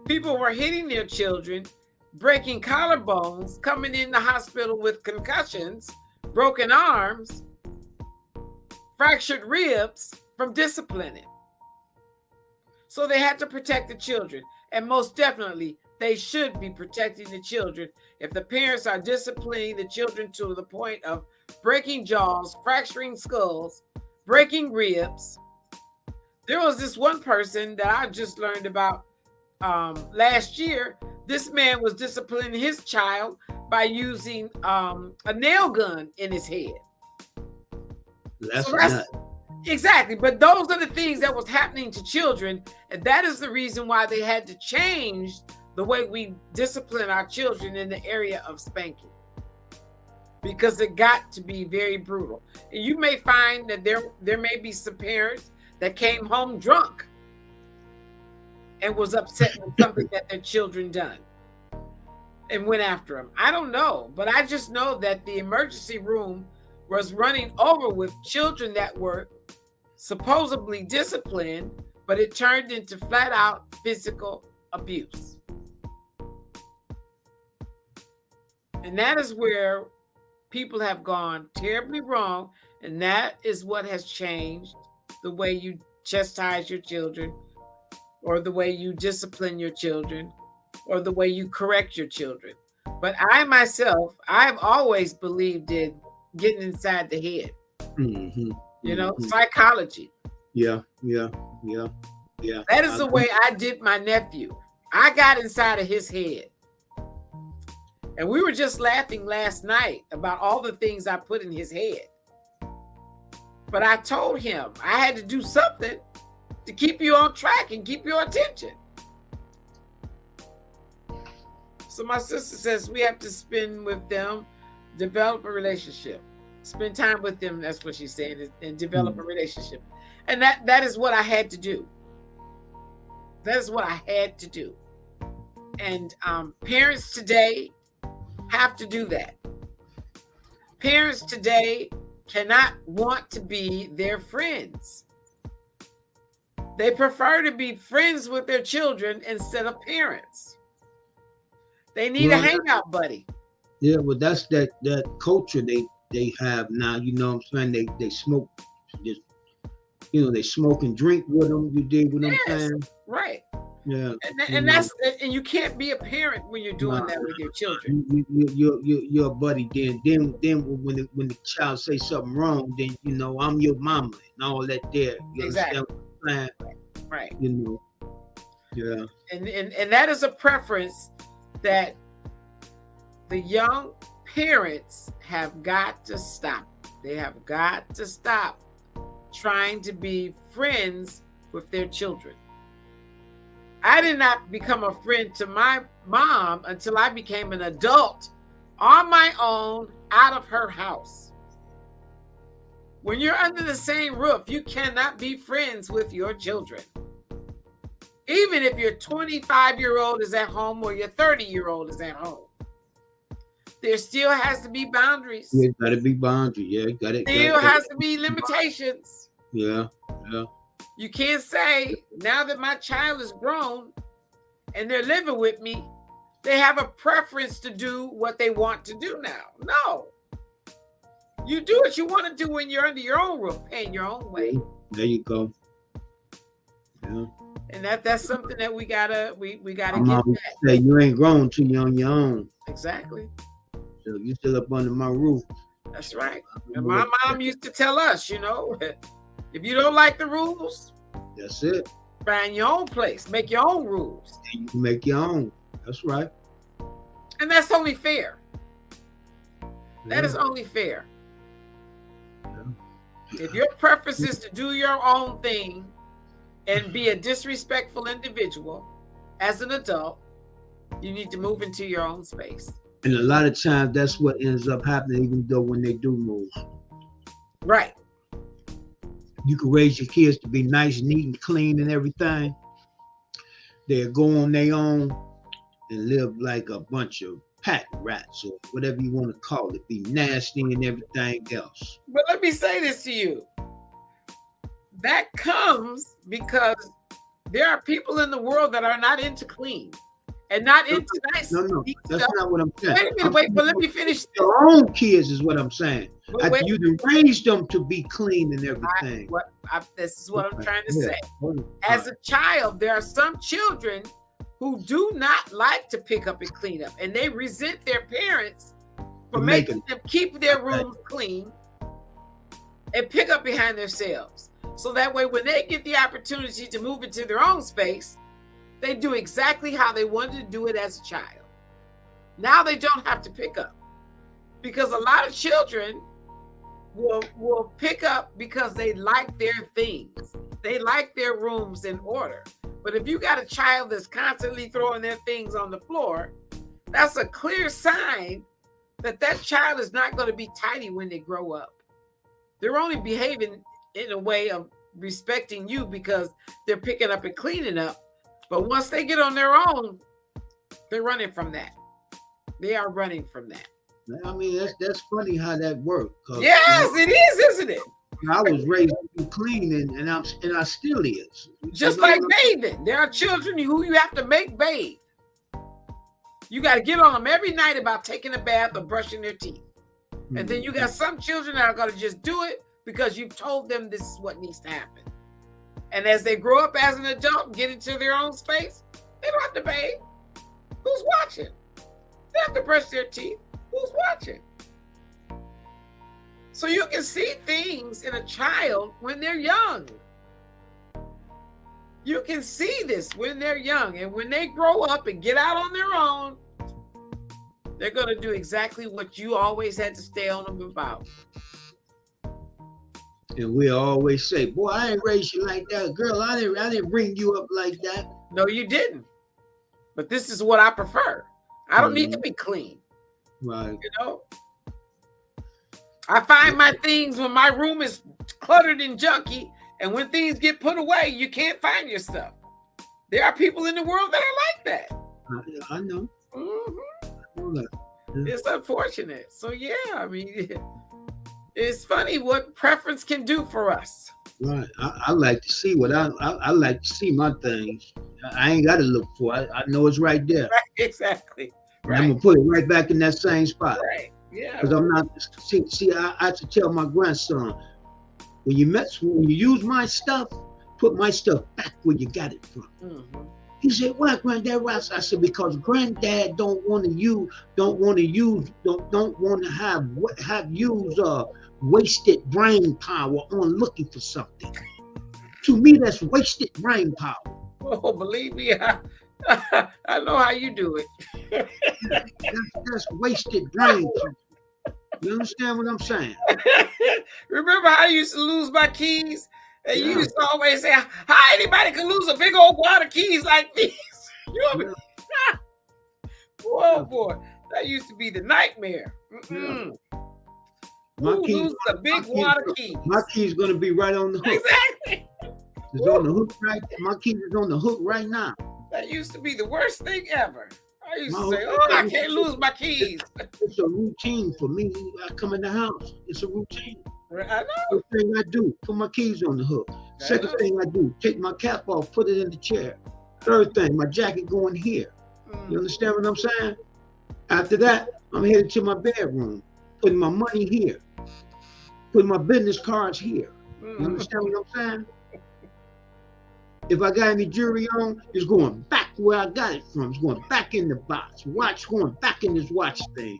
people were hitting their children, breaking collarbones, coming in the hospital with concussions, broken arms, fractured ribs from disciplining. So they had to protect the children. And most definitely, they should be protecting the children. If the parents are disciplining the children to the point of breaking jaws, fracturing skulls, breaking ribs. There was this one person that I just learned about last year. This man was disciplining his child by using a nail gun in his head. That's exactly. But those are the things that was happening to children, and that is the reason why they had to change the way we discipline our children in the area of spanking, because it got to be very brutal. And you may find that there may be some parents that came home drunk and was upset with something that their children done and went after them. I don't know, but I just know that the emergency room was running over with children that were supposedly disciplined, but it turned into flat out physical abuse. And that is where people have gone terribly wrong, and that is what has changed the way you chastise your children, or the way you discipline your children, or the way you correct your children. But I myself, I've always believed in getting inside the head. Mm-hmm. You know, psychology. Yeah. That is the way I did my nephew. I got inside of his head. And we were just laughing last night about all the things I put in his head. But I told him I had to do something to keep you on track and keep your attention. So my sister says we have to spend with them, develop a relationship, spend time with them. That's what she's saying, and develop a relationship. And that is what I had to do. That is what I had to do. And parents today have to do that. Parents today cannot want to be their friends. They prefer to be friends with their children instead of parents. They need a hangout buddy. Yeah, well, that's that culture they have now. You know what I'm saying? They smoke, just, you know, they smoke and drink with them. You dig what I'm saying? Right. Yeah. And that's, and you can't be a parent when you're doing that with your children. You're a buddy. Then when the child say something wrong, then you know I'm your mama and all that. There. You Exactly. understand? Right. You know. Yeah. And that is a preference that the young parents have got to stop. They have got to stop trying to be friends with their children. I did not become a friend to my mom until I became an adult on my own out of her house. When you're under the same roof, you cannot be friends with your children. Even if your 25-year-old is at home or your 30-year-old is at home. There still has to be boundaries. Yeah, gotta be boundaries. Yeah, got it. Still has to be limitations. Yeah. You can't say, now that my child is grown and they're living with me, they have a preference to do what they want to do now. No. You do what you want to do when you're under your own roof, paying your own way. There you go. Yeah. And that's something that we gotta My get mom back. say you ain't grown till you're on your own. Exactly. So you still up under my roof. That's right. And my mom used to tell us, if you don't like the rules, that's it. find your own place, make your own rules. And you can make your own. That's right. And that's only fair. That Yeah. is only fair. Yeah. If your preference is to do your own thing and be a disrespectful individual as an adult, you need to move into your own space. And a lot of times that's what ends up happening, even though when they do move. Right. You can raise your kids to be nice, neat, and clean and everything. They'll go on their own and live like a bunch of pack rats or whatever you want to call it, be nasty and everything else. But let me say this to you. That comes because there are people in the world that are not into clean and not into nice. No, that's not what I'm saying. Wait a minute, but let me finish. Your own kids is what I'm saying. Wait, You done raised them to be clean and everything. This is what I'm trying to Yeah. say. As a child, there are some children who do not like to pick up and clean up, and they resent their parents for making them keep their rooms clean and pick up behind themselves. So that way, when they get the opportunity to move into their own space, they do exactly how they wanted to do it as a child. Now they don't have to pick up, because a lot of children will pick up because they like their things. They like their rooms in order. But if you got a child that's constantly throwing their things on the floor, that's a clear sign that that child is not going to be tidy when they grow up. They're only behaving in a way of respecting you because they're picking up and cleaning up. But once they get on their own, they're running from that. They are running from that. I mean, that's funny how that works. Yes, it is, isn't it? I was raised to be clean, and I still is. Just like bathing. There are children who you have to make bathe. You got to get on them every night about taking a bath or brushing their teeth. And then you got some children that are going to just do it because you've told them this is what needs to happen. And as they grow up as an adult and get into their own space, they don't have to bathe. Who's watching? They have to brush their teeth. Who's watching? So you can see things in a child when they're young. You can see this when they're young. And when they grow up and get out on their own, they're going to do exactly what you always had to stay on them about. And we always say, boy, I ain't raised you like that. Girl, I didn't bring you up like that. No, you didn't. But this is what I prefer. I don't need to be clean. Right. I find my things when my room is cluttered and junky, and when things get put away, you can't find your stuff. There are people in the world that are like that. I know. Mm-hmm. I know that. Yeah. It's unfortunate. So yeah, I mean, it's funny what preference can do for us. Right. I like to see what I like to see my things. I ain't got to look for it. I know it's right there. Right, exactly. Right. I'm gonna put it right back in that same spot. Right. Yeah. Because I'm not. See, I have to tell my grandson, when you use my stuff, put my stuff back where you got it from. Mm-hmm. He said, "Why, Granddad Ross?" I said, "Because Granddad don't want to use wasted brain power on looking for something. To me, that's wasted brain power." Oh, believe me, I know how you do it. That's wasted brain power. You understand what I'm saying? Remember how I used to lose my keys? And you used to always say, how anybody can lose a big old wad of keys like these? You know what I mean? Oh, boy. That used to be the nightmare. Yeah. Who loses a big wad of keys? My key's going to be right on the hook. Exactly. It's on the hook right. My key is on the hook right now. That used to be the worst thing ever. I used to say, I can't lose my keys. It's a routine for me. I come in the house. It's a routine. I know. First thing I do, put my keys on the hook. Second thing I do, take my cap off, put it in the chair. Third thing, my jacket going here. You understand what I'm saying? After that, I'm headed to my bedroom, putting my money here, putting my business cards here. You understand what I'm saying? If I got any jewelry on, it's going back where I got it from. It's going back in the box. Watch going back in this watch thing.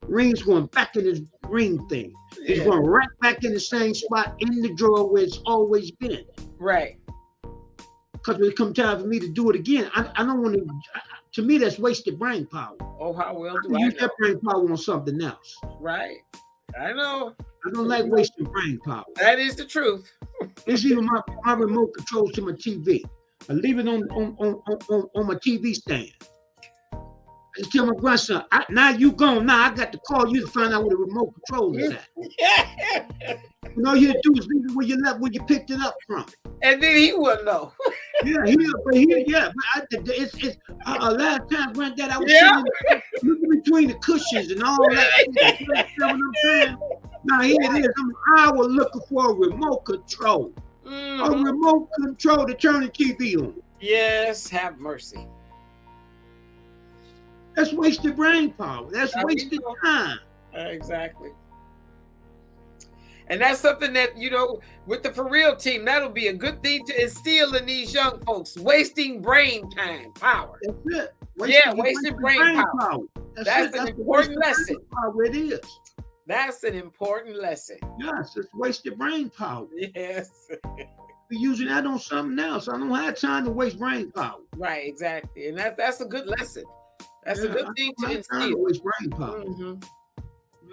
Ring's going back in this ring thing. It's Yeah. going right back in the same spot in the drawer where it's always been. Right. Because when it comes time for me to do it again, I don't want to. To me, that's wasted brain power. Oh, how well I do can I use know? that brain power on something else. Right. I know. I don't like wasting brain power. That is the truth. It's even my remote controls to my TV. I leave it on my TV stand. I just tell my grandson, now you gone. Now I got to call you to find out where the remote control is at. And all you had to do is leave it where you left, where you picked it up from. And then he will know. Yeah, it's last time, Granddad, I was Yeah. sitting between the cushions and all that. You understand what I'm saying? Now here it is. I'm an hour looking for a remote control. A Mhm. remote control to turn the TV on. Yes, have mercy. That's wasted brain power. That's There we wasted go. time. Exactly. And that's something that, with the For Real team, that'll be a good thing to instill in these young folks. Wasting brain time, power. That's it. Wasted brain power. That's an important lesson. Power it is. That's an important lesson. Yes, it's wasted brain power. Yes. We're using that on something else. I don't have time to waste brain power. Right, exactly. And that's a good lesson. That's a good thing to I don't have time to instill. waste brain power. Mhm.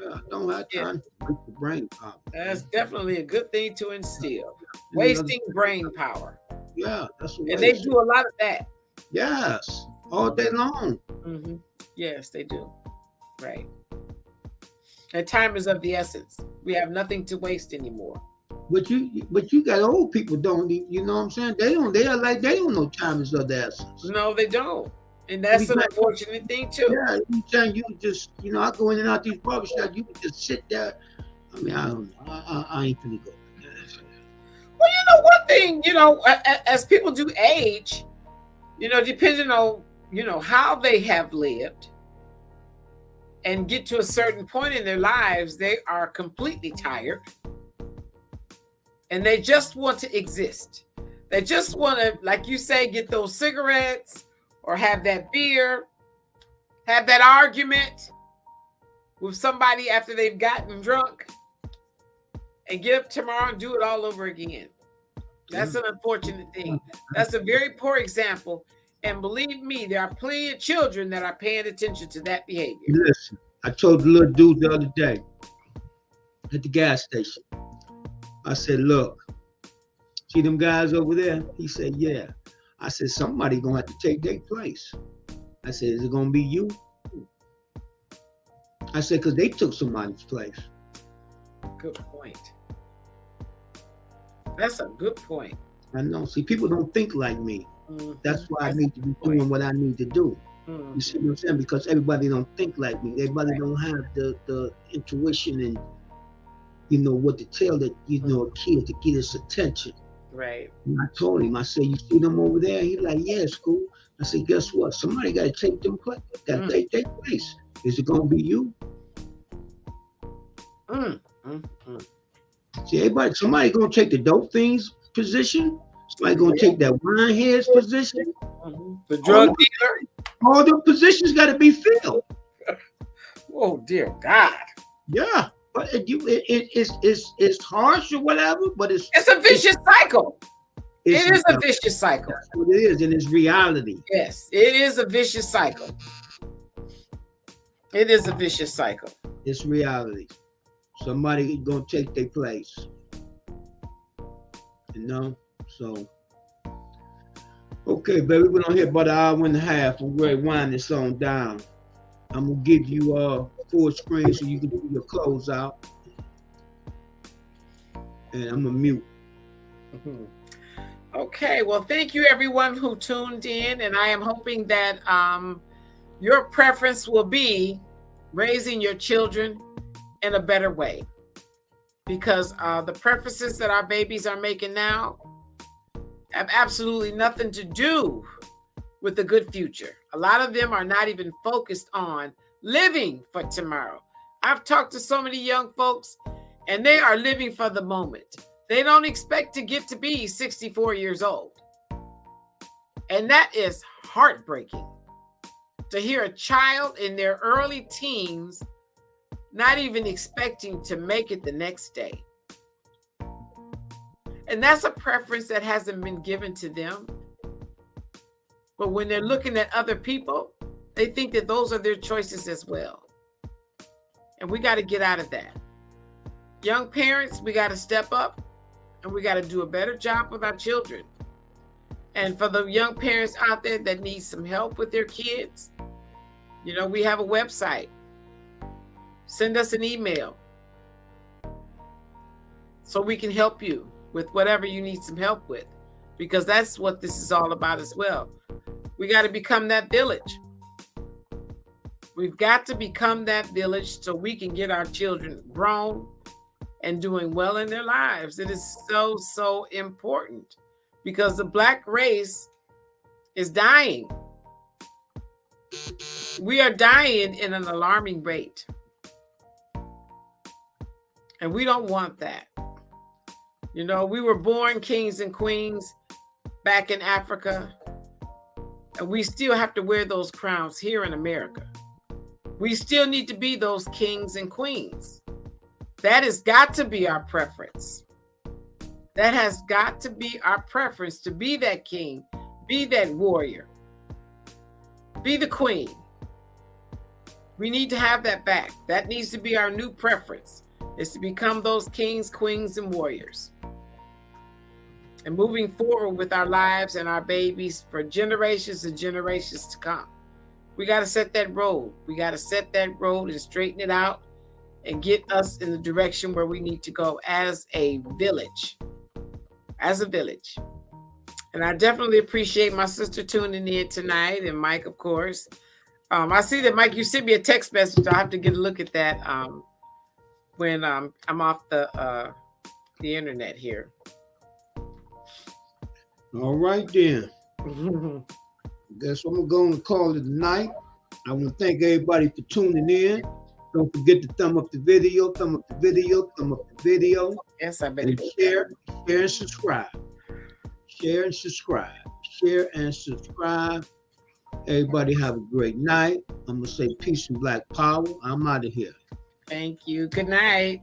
Yeah, I don't have time to waste the brain power. That's definitely a good thing to instill. You know, Wasting brain power. Yeah, that's what And they do a lot of that. Yes, all day long. Mm-hmm. Yes, they do. Right. And time is of the essence. We have nothing to waste anymore. But you got old people don't. You know what I'm saying? They don't know time is of the essence. No, they don't. And that's an unfortunate thing too. Yeah, every time you just, I go in and out these barbershops, you can just sit there. I mean, I don't know. I ain't finna go. Well, one thing, as people do age, depending on, how they have lived and get to a certain point in their lives, they are completely tired and they just want to exist. They just want to, like you say, get those cigarettes or have that beer, have that argument with somebody after they've gotten drunk, and get up tomorrow and do it all over again. That's an unfortunate thing. That's a very poor example. And believe me, there are plenty of children that are paying attention to that behavior. Listen, I told the little dude the other day at the gas station. I said, look, see them guys over there? He said, yeah. I said, somebody gonna have to take their place. I said, is it gonna be you? I said, because they took somebody's place. Good point. That's a good point. I know. See, people don't think like me. Mm-hmm. That's why I need to be doing what I need to do. Mm-hmm. You see what I'm saying? Because everybody don't think like me. Everybody don't have the intuition and what to tell that a kid to get his attention. Right. And I told him, I said, you see them over there? He's like, yeah, it's cool. I said, guess what? Somebody got to take them place. Take their place. Is it gonna be you? See, somebody gonna take the dope things position. Somebody gonna take that wine heads position. The drug dealer. All the positions got to be filled. Oh dear God. Yeah, but it's harsh or whatever. But it's a vicious cycle. It is a vicious cycle. That's what it is, and it's reality. Yes, it is a vicious cycle. It is a vicious cycle. It's reality. Somebody gonna take their place. So. Okay, baby, we're gonna hit about an hour and a half. We're going to wind this on down. I'm gonna give you full screen so you can do your close out. And I'm gonna mute. Mm-hmm. Okay, well, thank you everyone who tuned in, and I am hoping that your preference will be raising your children in a better way, because the preferences that our babies are making now have absolutely nothing to do with the good future. A lot of them are not even focused on living for tomorrow. I've talked to so many young folks, and they are living for the moment. They don't expect to get to be 64 years old. And that is heartbreaking to hear a child in their early teens not even expecting to make it the next day. And that's a preference that hasn't been given to them. But when they're looking at other people, they think that those are their choices as well. And we got to get out of that. Young parents, we got to step up and we got to do a better job with our children. And for the young parents out there that need some help with their kids, you know, we have a website. Send us an email so we can help you with whatever you need some help with, because that's what this is all about as well. We got to become that village. We've got to become that village so we can get our children grown and doing well in their lives. It is so, so important because the Black race is dying. We are dying in an alarming rate. And we don't want that. You know, we were born kings and queens back in Africa, and we still have to wear those crowns here in America. We still need to be those kings and queens. That has got to be our preference. That has got to be our preference, to be that king, be that warrior, be the queen. We need to have that back. That needs to be our new preference, is to become those kings, queens, and warriors. And moving forward with our lives and our babies for generations and generations to come. We got to set that road. We got to set that road and straighten it out and get us in the direction where we need to go as a village. As a village. And I definitely appreciate my sister tuning in tonight, and Mike, of course. I see that, Mike, you sent me a text message. I'll have to get a look at that when I'm off the internet here. All right, then. Guess I'm going to call it a night. I want to thank everybody for tuning in. Don't forget to thumb up the video, thumb up the video, thumb up the video. Yes, I better share and subscribe. Share and subscribe. Share and subscribe. Everybody have a great night. I'm going to say peace and Black power. I'm out of here. Thank you. Good night.